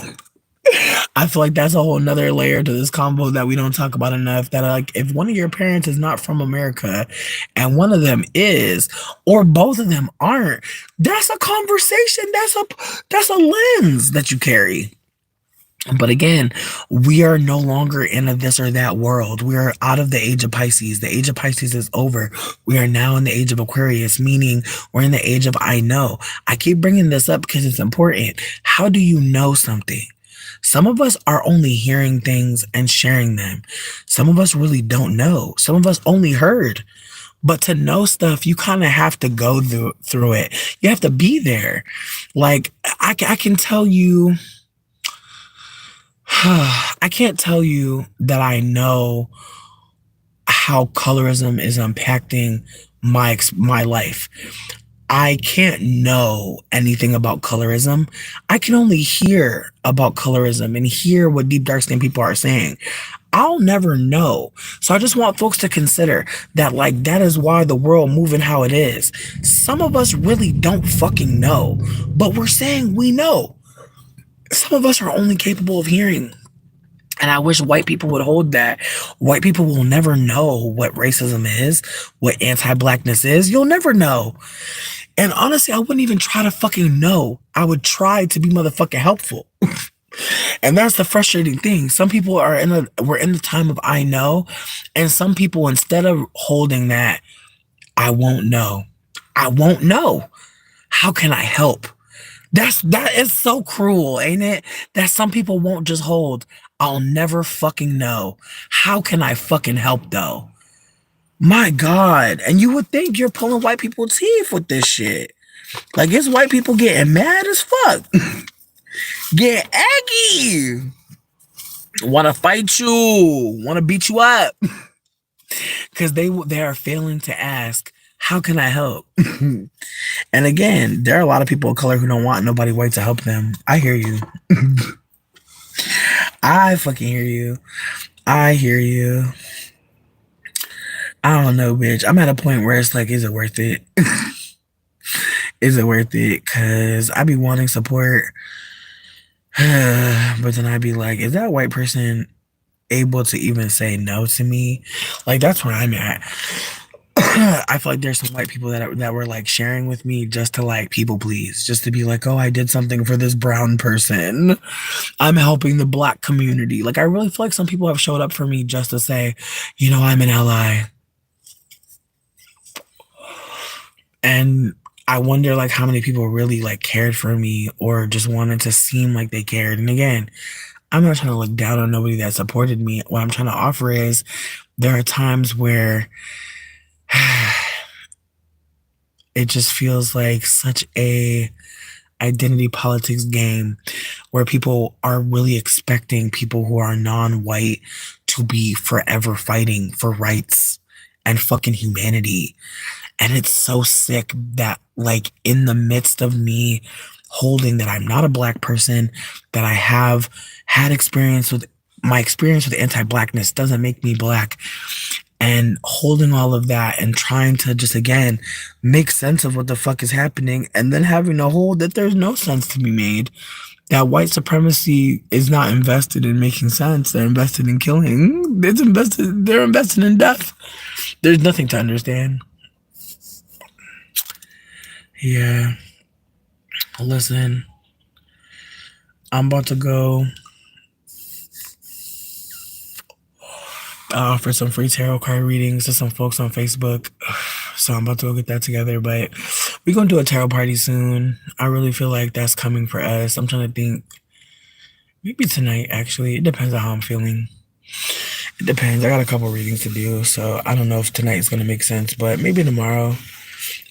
I feel like that's a whole nother layer to this combo that we don't talk about enough. That like, if one of your parents is not from America and one of them is, or both of them aren't, that's a conversation. That's a lens that you carry. But again, we are no longer in a this or that world. We are out of the age of Pisces. The age of Pisces is over. We are now in the age of Aquarius, meaning we're in the age of I know. I keep bringing this up because it's important. How do you know something? Some of us are only hearing things and sharing them. Some of us really don't know. Some of us only heard. But to know stuff, you kind of have to go through it. You have to be there. Like, I can tell you, I can't tell you that I know how colorism is impacting my life. I can't know anything about colorism. I can only hear about colorism and hear what deep dark skin people are saying. I'll never know. So I just want folks to consider that, like, that is why the world moving how it is. Some of us really don't fucking know, but we're saying we know. Some of us are only capable of hearing. And I wish white people would hold that. White people will never know what racism is, what anti-blackness is. You'll never know. And honestly, I wouldn't even try to fucking know. I would try to be motherfucking helpful. And that's the frustrating thing. Some people we're in the time of I know. And some people, instead of holding that, I won't know. I won't know. How can I help? That is so cruel, ain't it? That some people won't just hold. I'll never fucking know. How can I fucking help though? My God. And you would think you're pulling white people's teeth with this shit. Like, it's white people getting mad as fuck. Get aggy. Want to fight you. Want to beat you up. Because they are failing to ask, how can I help? And again, there are a lot of people of color who don't want nobody white to help them. I hear you. I fucking hear you. I hear you. I don't know, bitch. I'm at a point where it's like, is it worth it? Is it worth it? Because I be wanting support. But then I'd be like, is that white person able to even say no to me? Like, that's where I'm at. I feel like there's some white people that were like sharing with me just to like people please, just to be like, oh, I did something for this brown person. I'm helping the black community. Like, I really feel like some people have showed up for me just to say, you know, I'm an ally. And I wonder like how many people really like cared for me or just wanted to seem like they cared. And again, I'm not trying to look down on nobody that supported me. What I'm trying to offer is there are times where it just feels like such a identity politics game where people are really expecting people who are non-white to be forever fighting for rights and fucking humanity. And it's so sick that like in the midst of me holding that I'm not a black person, that I have had experience with my experience with anti-blackness doesn't make me black. And holding all of that and trying to just, again, make sense of what the fuck is happening, and then having to hold that there's no sense to be made, that white supremacy is not invested in making sense. They're invested in killing. They're invested in death. There's nothing to understand. Yeah. Listen, I'm about to go for some free tarot card readings to some folks on Facebook. So I'm about to go get that together, but we're going to do a tarot party soon. I really feel like that's coming for us. I'm trying to think. Maybe tonight, actually. It depends on how I'm feeling. It depends. I got a couple readings to do, so I don't know if tonight's gonna make sense, but maybe tomorrow.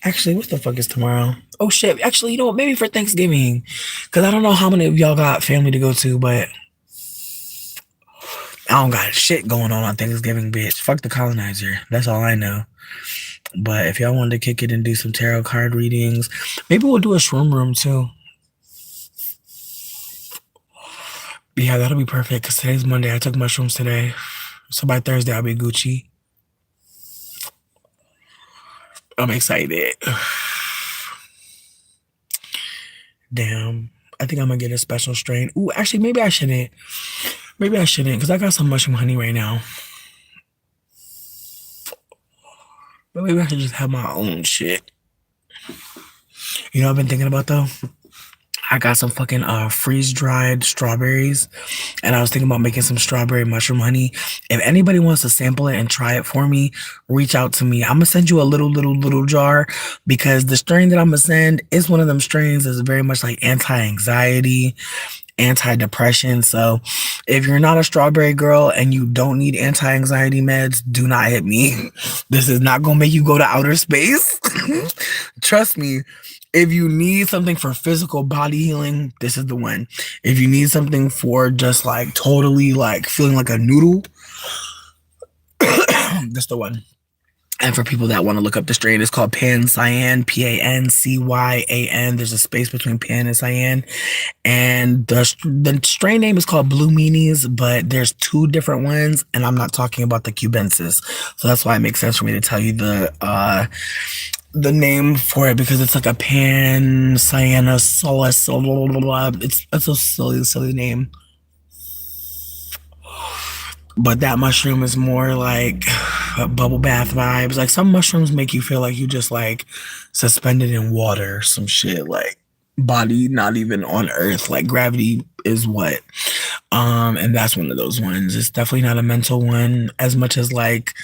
Actually, what the fuck is tomorrow? Oh shit. Actually, you know what? Maybe for Thanksgiving. Cause I don't know how many of y'all got family to go to, but I don't got shit going on Thanksgiving, bitch. Fuck the colonizer. That's all I know. But if y'all wanted to kick it and do some tarot card readings, maybe we'll do a shroom room too. Yeah, that'll be perfect because today's Monday. I took mushrooms today. So by Thursday, I'll be Gucci. I'm excited. Damn. I think I'm gonna get a special strain. Ooh, actually, maybe I shouldn't. Maybe I shouldn't because I got some mushroom honey right now. But maybe I should just have my own shit. You know what I've been thinking about though? I got some fucking freeze dried strawberries, and I was thinking about making some strawberry mushroom honey. If anybody wants to sample it and try it for me, reach out to me. I'm gonna send you a little jar because the strain that I'm gonna send is one of them strains that's very much like anti-anxiety, anti-depression. So if you're not a strawberry girl and you don't need anti-anxiety meds, do not hit me. This is not gonna make you go to outer space. Trust me. If you need something for physical body healing, this is the one. If you need something for just like totally like feeling like a noodle, this is the one. And for people that want to look up the strain, it's called Pan Cyan, Pancyan. There's a space between Pan and Cyan. And the strain name is called Blue Meanies, but there's two different ones, and I'm not talking about the Cubensis. So that's why it makes sense for me to tell you the name for it because it's like a pan cyanosolus. It's a silly name. But that mushroom is more like bubble bath vibes. Like some mushrooms make you feel like you just like suspended in water, some shit like body not even on earth. Like gravity is what. And that's one of those ones. It's definitely not a mental one as much as like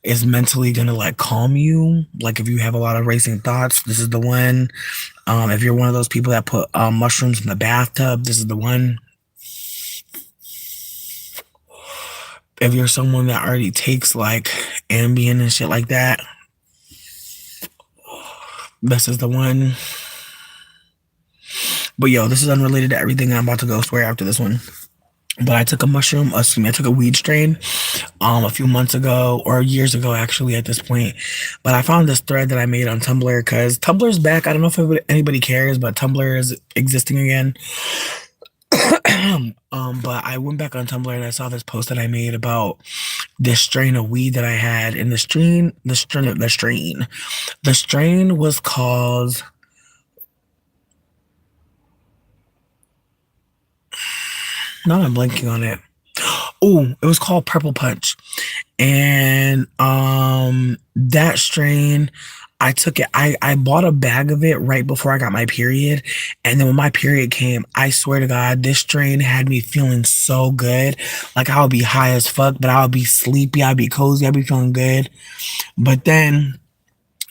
it's mentally gonna like calm you. Like if you have a lot of racing thoughts, this is the one. If you're one of those people that put mushrooms in the bathtub, this is the one. If you're someone that already takes like Ambien and shit like that, this is the one. But yo, this is unrelated to everything. I'm about to go swear after this one. But I took a I took a weed strain a few months ago or years ago actually at this point. But I found this thread that I made on Tumblr because Tumblr's back. I don't know if anybody cares, but Tumblr is existing again. But I went back on Tumblr and I saw this post that I made about this strain of weed that I had, and the strain was called. Now I'm blanking on it. Oh, it was called Purple Punch, and that strain. I took it. I bought a bag of it right before I got my period. And then when my period came, I swear to God, this strain had me feeling so good. Like I would be high as fuck, but I would be sleepy. I'd be cozy. I'd be feeling good. But then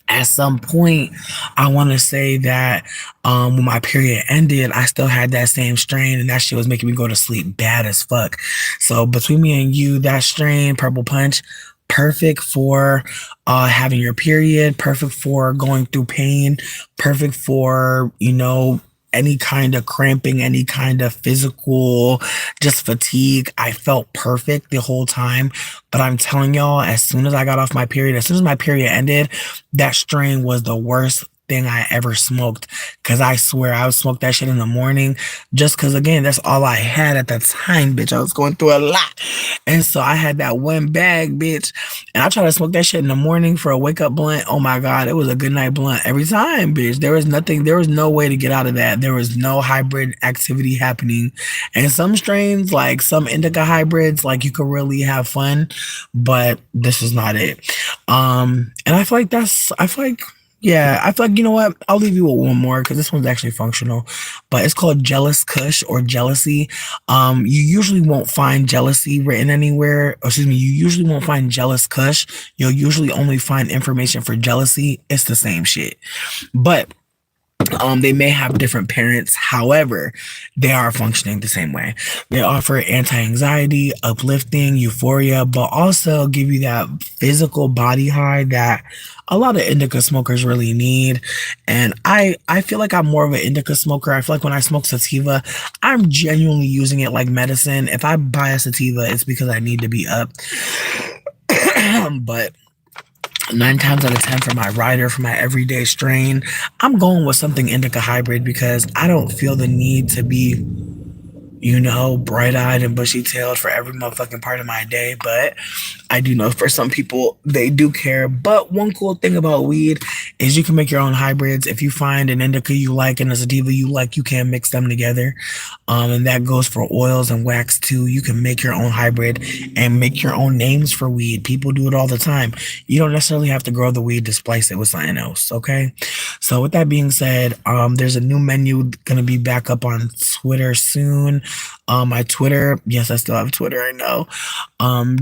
at some point, I want to say that when my period ended, I still had that same strain, and that shit was making me go to sleep bad as fuck. So between me and you, that strain, Purple Punch, perfect for having your period, perfect for going through pain, perfect for, any kind of cramping, any kind of physical, just fatigue. I felt perfect the whole time. But I'm telling y'all, as soon as I got off my period, as soon as my period ended, that strain was the worst thing I ever smoked. Cause I swear I would smoke that shit in the morning just cause again, that's all I had at the time, bitch. I was going through a lot. And so I had that one bag, bitch. And I tried to smoke that shit in the morning for a wake up blunt. Oh my God, it was a good night blunt every time, bitch. There was no way to get out of that. There was no hybrid activity happening. And some strains, like some indica hybrids, like you could really have fun, but this is not it. And I feel like yeah, I feel like, you know what? I'll leave you with one more because this one's actually functional, but it's called Jealous Kush or Jealousy. You usually won't find jealousy written anywhere. Excuse me, you usually won't find Jealous Kush. You'll usually only find information for jealousy. It's the same shit. But They may have different parents, however, they are functioning the same way. They offer anti-anxiety, uplifting, euphoria, but also give you that physical body high that a lot of indica smokers really need. And I feel like I'm more of an indica smoker. I feel like when I smoke sativa, I'm genuinely using it like medicine. If I buy a sativa, it's because I need to be up. But 9 times out of 10 for my rider, for my everyday strain, I'm going with something indica hybrid because I don't feel the need to be, bright eyed and bushy tailed for every motherfucking part of my day. But I do know for some people they do care. But one cool thing about weed is you can make your own hybrids. If you find an indica you like and a sativa you like, you can mix them together. And that goes for oils and wax too. You can make your own hybrid and make your own names for weed. People do it all the time. You don't necessarily have to grow the weed to splice it with something else. Okay. So with that being said, there's a new menu gonna be back up on Twitter soon. My Twitter, yes, I still have Twitter. I know.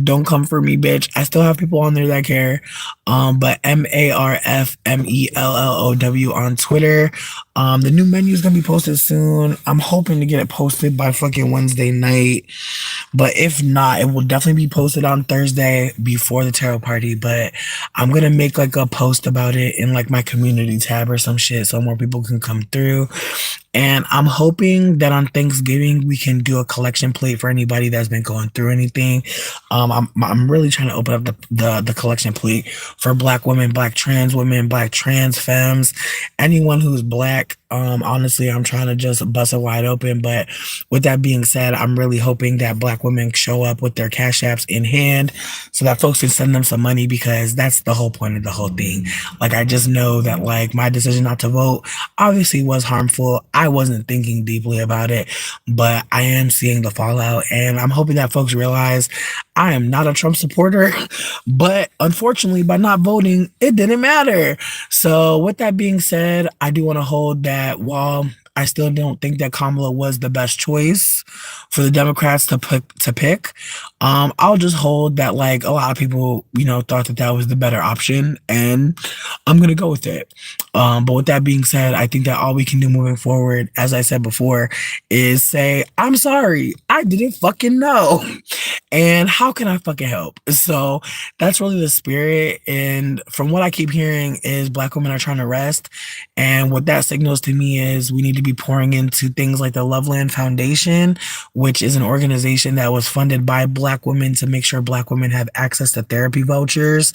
Don't come for me, bitch. I still have people on there that care. But MARFMELLOW on Twitter. The new menu is gonna be posted soon. I'm hoping to get it posted by fucking Wednesday night. But if not, it will definitely be posted on Thursday before the tarot party. But I'm gonna make like a post about it in like my community tab or some shit so more people can come through. And I'm hoping that on Thanksgiving we can do a collection plate for anybody that's been going through anything. I'm really trying to open up the collection plate for Black women, Black trans femmes, anyone who's Black. Honestly, I'm trying to just bust it wide open. But with that being said, I'm really hoping that Black women show up with their cash apps in hand so that folks can send them some money because that's the whole point of the whole thing. Like, I just know that like my decision not to vote obviously was harmful. I wasn't thinking deeply about it, but I am seeing the fallout, and I'm hoping that folks realize I am not a Trump supporter, but unfortunately, by not voting, it didn't matter. So, with that being said, I do want to hold that while I still don't think that Kamala was the best choice for the Democrats to pick. I'll just hold that like a lot of people, thought that that was the better option, and I'm gonna go with it. But with that being said, I think that all we can do moving forward, as I said before, is say, I'm sorry, I didn't fucking know. And how can I fucking help? So that's really the spirit. And from what I keep hearing is Black women are trying to rest. And what that signals to me is we need to be pouring into things like the Loveland Foundation, which is an organization that was funded by Black women to make sure Black women have access to therapy vouchers,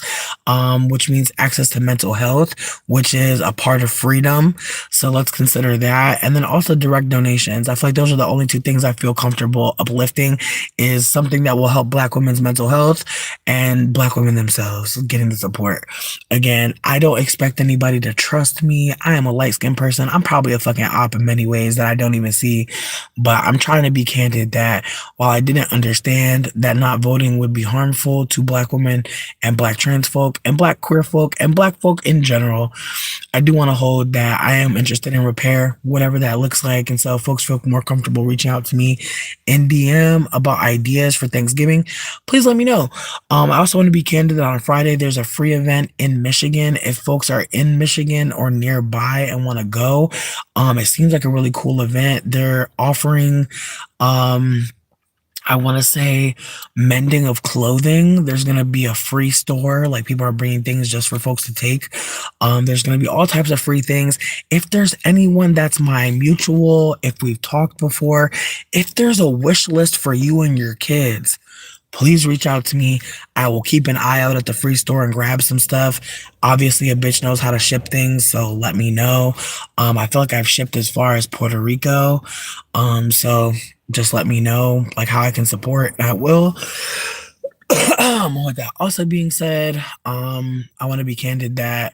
which means access to mental health, which is a part of freedom. So let's consider that. And then also direct donations. I feel like those are the only two things I feel comfortable uplifting, is something that will help Black women's mental health and Black women themselves getting the support. Again, I don't expect anybody to trust me. I am a light-skinned person. I'm probably a fucking op in many ways that I don't even see, but I'm trying to be candid that while I didn't understand that not voting would be harmful to Black women and Black trans folk and Black queer folk and Black folk in general, I do want to hold that I am interested in repair, whatever that looks like. And so if folks feel more comfortable reaching out to me in DM about ideas for Thanksgiving, please let me know. I also want to be candid that on Friday, there's a free event in Michigan. If folks are in Michigan or nearby and want to go, it seems like a really cool event. They're offering, I want to say, mending of clothing. There's going to be a free store. Like, people are bringing things just for folks to take. There's going to be all types of free things. If there's anyone that's my mutual, if we've talked before, if there's a wish list for you and your kids, please reach out to me. I will keep an eye out at the free store and grab some stuff. Obviously, a bitch knows how to ship things, so let me know. I feel like I've shipped as far as Puerto Rico. So just let me know like how I can support. I will. With that also being said, I want to be candid that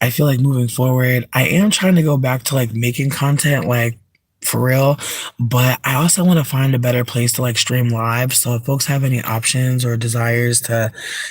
I feel like moving forward, I am trying to go back to like making content like for real. But I also want to find a better place to like stream live. So if folks have any options or desires to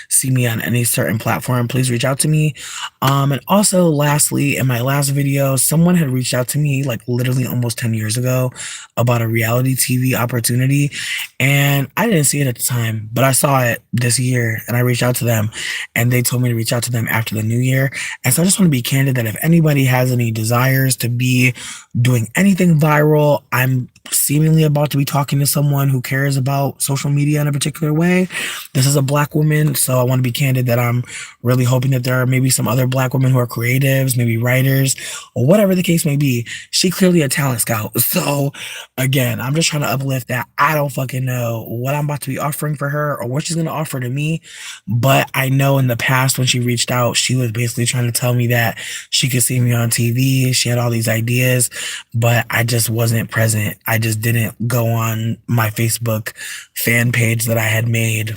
see me on any certain platform, please reach out to me. And also lastly, in my last video, someone had reached out to me like literally almost 10 years ago about a reality TV opportunity. And I didn't see it at the time, but I saw it this year and I reached out to them and they told me to reach out to them after the new year. And so I just want to be candid that if anybody has any desires to be doing anything viral, I'm seemingly about to be talking to someone who cares about social media in a particular way. This is a Black woman, so I want to be candid that I'm really hoping that there are maybe some other Black women who are creatives, maybe writers, or whatever the case may be. She clearly a talent scout. So again, I'm just trying to uplift that. I don't fucking know what I'm about to be offering for her or what she's going to offer to me. But I know in the past when she reached out, she was basically trying to tell me that she could see me on TV. She had all these ideas, but I just wasn't present. I just didn't go on my Facebook fan page that I had made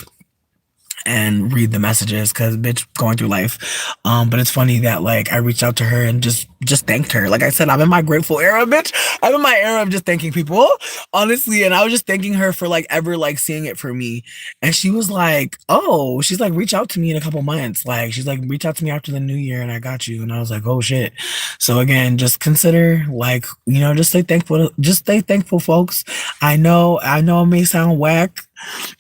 and read the messages because bitch going through life. But it's funny that like I reached out to her and just thanked her. Like I said, I'm in my grateful era, bitch. I'm in my era of just thanking people, honestly. And I was just thanking her for like ever like seeing it for me. And she was like, oh, she's like, reach out to me in a couple months. Like she's like, reach out to me after the new year and I got you. And I was like, oh shit. So again, just consider like, you know, just stay thankful. Just stay thankful, folks. I know it may sound whack.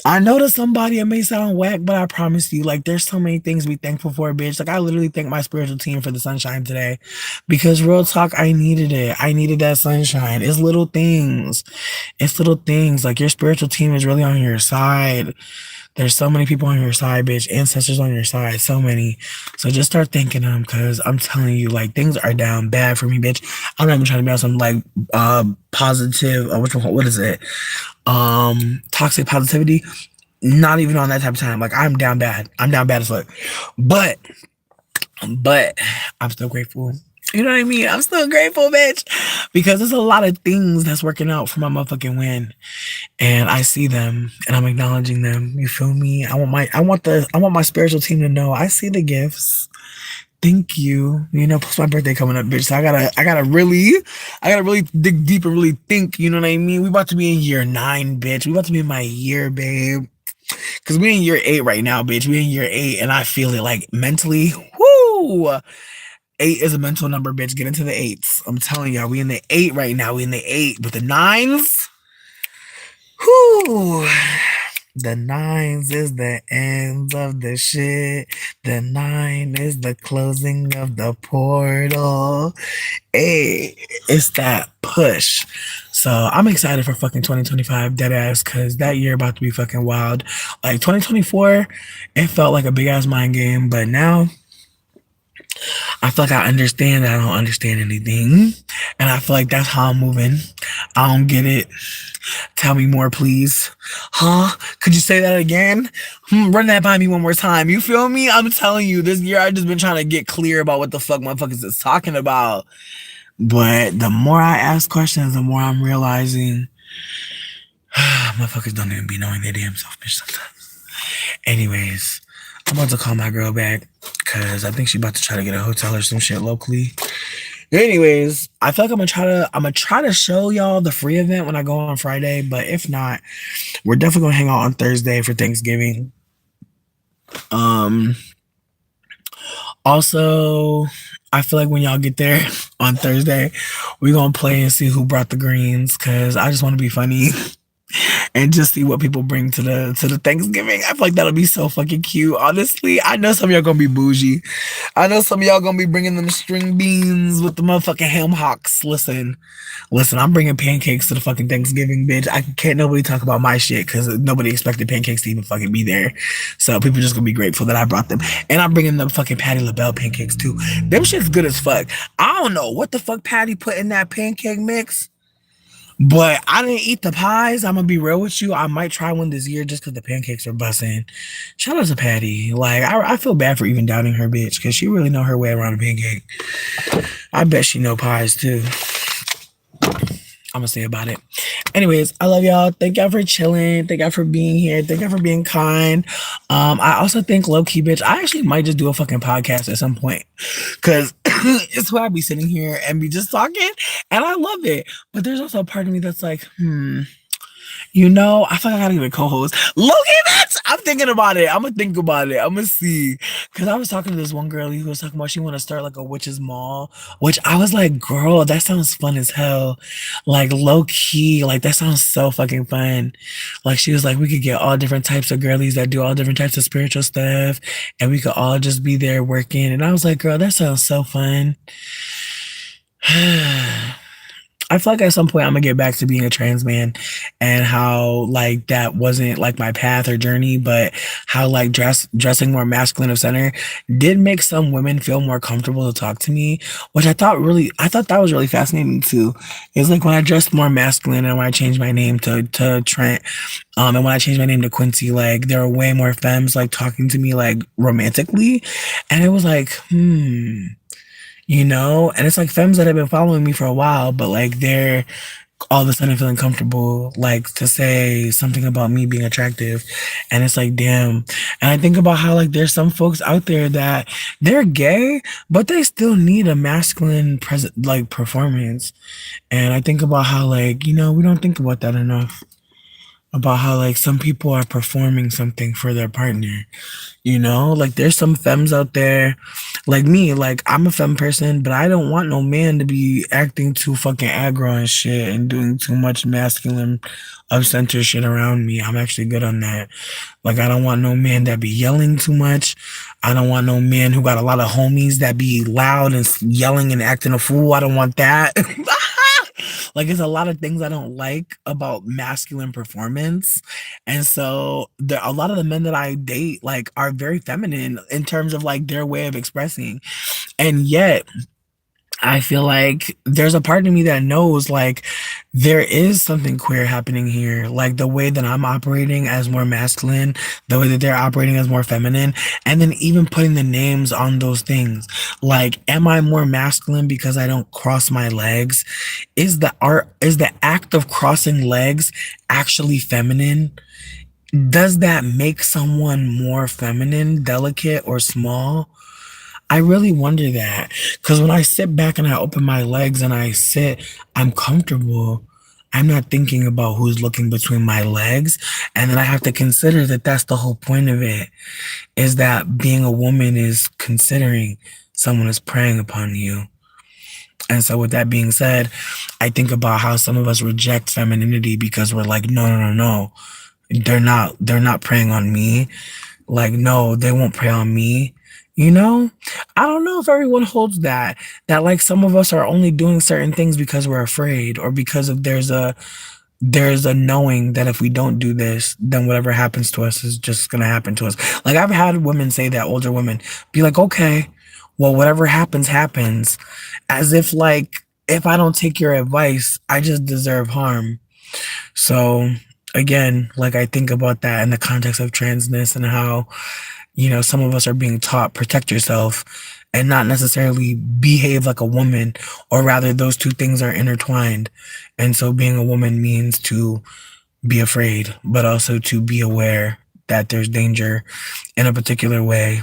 I know to somebody it may sound whack, but I promise you, like, there's so many things to be thankful for, bitch. Like, I literally thank my spiritual team for the sunshine today because real talk, I needed it. I needed that sunshine. It's little things. It's little things. Like, your spiritual team is really on your side. There's so many people on your side, bitch. Ancestors on your side. So many. So just start thanking them because I'm telling you, like, things are down bad for me, bitch. I'm not even trying to be on some, like, positive, what is it? Toxic positivity. Not even on that type of time. Like, I'm down bad. I'm down bad as fuck. But I'm still grateful. You know what I mean? I'm still grateful, bitch. Because there's a lot of things that's working out for my motherfucking win. And I see them and I'm acknowledging them. You feel me? I want my spiritual team to know I see the gifts. Thank you. You know, plus my birthday coming up, bitch. So I gotta really dig deep and really think, you know what I mean? We about to be in year 9, bitch. We about to be in my year, babe. Cause we in year 8 right now, bitch. We in year 8 and I feel it like mentally. Whoo! 8 is a mental number, bitch. Get into the 8s. I'm telling y'all, we in the 8 right now. We in the 8 with the 9s. Whoo! The 9s is the ends of the shit. The 9 is the closing of the portal. Hey, it's that push. So I'm excited for fucking 2025, dead ass, because that year about to be fucking wild. Like 2024, it felt like a big ass mind game, but now I feel like I understand that I don't understand anything. And I feel like that's how I'm moving. I don't get it. Tell me more, please. Huh? Could you say that again? Run that by me one more time. You feel me? I'm telling you, this year I've just been trying to get clear about what the fuck motherfuckers is talking about. But the more I ask questions, the more I'm realizing motherfuckers don't even be knowing their damn self, bitch, sometimes. Anyways, I'm about to call my girl back because I think she about to try to get a hotel or some shit locally. Anyways, I feel like I'm gonna try to show y'all the free event when I go on Friday, but if not, we're definitely gonna hang out on Thursday for Thanksgiving. Also, I feel like when y'all get there on Thursday, we're gonna play and see who brought the greens because I just want to be funny. And just see what people bring to the Thanksgiving. I feel like that'll be so fucking cute. Honestly, I know some of y'all gonna be bougie. I know some of y'all gonna be bringing them string beans with the motherfucking ham hocks. Listen, I'm bringing pancakes to the fucking Thanksgiving, bitch. I can't nobody talk about my shit because nobody expected pancakes to even fucking be there. So people just gonna be grateful that I brought them. And I'm bringing them fucking Patti LaBelle pancakes too. Them shit's good as fuck. I don't know what the fuck Patti put in that pancake mix. But I didn't eat the pies. I'm gonna be real with you. I might try one this year just because the pancakes are busting. Shout out to Patty. Like I feel bad for even doubting her, bitch, because she really know her way around a pancake. I bet she know pies too. I'm gonna say about it. Anyways, I love y'all. Thank y'all for chilling. Thank y'all for being here. Thank y'all for being kind. I also think low key, bitch. I actually might just do a fucking podcast at some point, cause it's where I be sitting here and be just talking, and I love it. But there's also a part of me that's like, I feel like I gotta get a co-host. Look at that! I'm thinking about it. I'm gonna think about it. I'm gonna see. Cause I was talking to this one girl who was talking about she wanna start like a witch's mall, which I was like, girl, that sounds fun as hell. Like low key, like that sounds so fucking fun. Like she was like, we could get all different types of girlies that do all different types of spiritual stuff, and we could all just be there working. And I was like, girl, that sounds so fun. I feel like at some point I'm gonna get back to being a trans man, and how like that wasn't like my path or journey, but how like dressing more masculine of center did make some women feel more comfortable to talk to me, which I thought that was really fascinating too. It's like when I dressed more masculine and when I changed my name to Trent, and when I changed my name to Quincy, like there were way more femmes like talking to me like romantically, and it was like, and it's like femmes that have been following me for a while, but like they're all of a sudden feeling comfortable, like to say something about me being attractive. And it's like, damn. And I think about how like there's some folks out there that they're gay, but they still need a masculine present like performance. And I think about how like, we don't think about that enough. About how like some people are performing something for their partner. Like there's some femmes out there, like me, like I'm a femme person, but I don't want no man to be acting too fucking aggro and shit and doing too much masculine of center shit around me. I'm actually good on that. Like I don't want no man that be yelling too much. I don't want no man who got a lot of homies that be loud and yelling and acting a fool. I don't want that. Like, it's a lot of things I don't like about masculine performance. And so a lot of the men that I date, like, are very feminine in terms of like their way of expressing. And yet I feel like there's a part of me that knows like there is something queer happening here. Like the way that I'm operating as more masculine, the way that they're operating as more feminine, and then even putting the names on those things. Like, am I more masculine because I don't cross my legs? Is the act of crossing legs actually feminine? Does that make someone more feminine, delicate, or small? I really wonder that, because when I sit back and I open my legs and I sit, I'm comfortable. I'm not thinking about who's looking between my legs. And then I have to consider that that's the whole point of it, is that being a woman is considering someone is preying upon you. And so with that being said, I think about how some of us reject femininity because we're like, no, no, no, no. They're not preying on me. Like, no, they won't prey on me. I don't know if everyone holds that like some of us are only doing certain things because we're afraid, or because of there's a knowing that if we don't do this, then whatever happens to us is just gonna happen to us. Like I've had women say that, older women be like, okay, well, whatever happens, happens, as if like if I don't take your advice, I just deserve harm. So again, like I think about that in the context of transness and how, some of us are being taught protect yourself and not necessarily behave like a woman, or rather those two things are intertwined. And so being a woman means to be afraid, but also to be aware that there's danger in a particular way.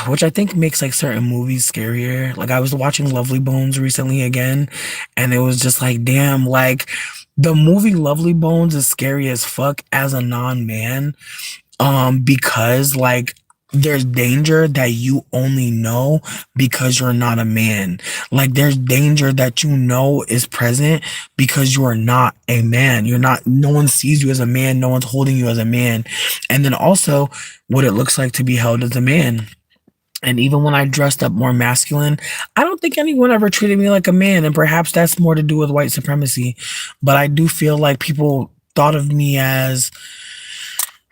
Which I think makes like certain movies scarier. Like I was watching Lovely Bones recently again, and it was just like, damn, like the movie Lovely Bones is scary as fuck as a non-man, because like there's danger that you only know because you're not a man. Like there's danger that is present because you are not a man. No one sees you as a man, no one's holding you as a man. And then also what it looks like to be held as a man. And even when I dressed up more masculine, I don't think anyone ever treated me like a man. And perhaps that's more to do with white supremacy. But I do feel like people thought of me as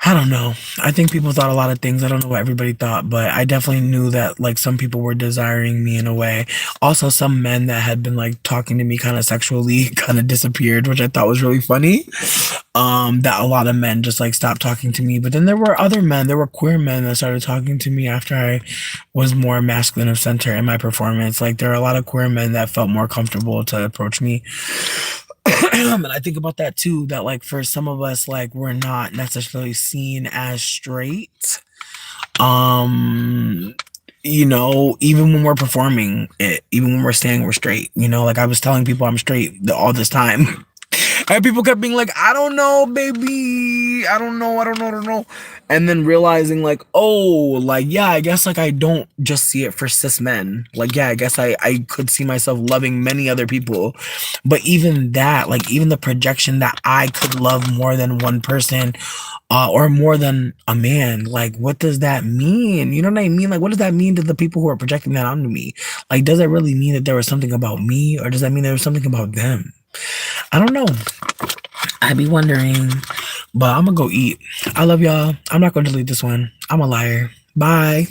I don't know. I think people thought a lot of things. I don't know what everybody thought, but I definitely knew that like some people were desiring me in a way. Also, some men that had been like talking to me kind of sexually kind of disappeared, which I thought was really funny. That a lot of men just like stopped talking to me. But then there were other men, there were queer men that started talking to me after I was more masculine of center in my performance. Like there are a lot of queer men that felt more comfortable to approach me. And I think about that too, that like for some of us, like we're not necessarily seen as straight. Um, even when we're performing it, even when we're saying we're straight, like I was telling people I'm straight all this time. And people kept being like, I don't know, baby. I don't know. And then realizing like, oh, like, yeah, I guess like I don't just see it for cis men. Like, yeah, I guess I could see myself loving many other people. But even that, like even the projection that I could love more than one person, or more than a man, like what does that mean? You know what I mean? Like what does that mean to the people who are projecting that onto me? Like, does it really mean that there was something about me, or does that mean there was something about them? I don't know. I be wondering, but I'm gonna go eat. I love y'all. I'm not gonna delete this one. I'm a liar. Bye.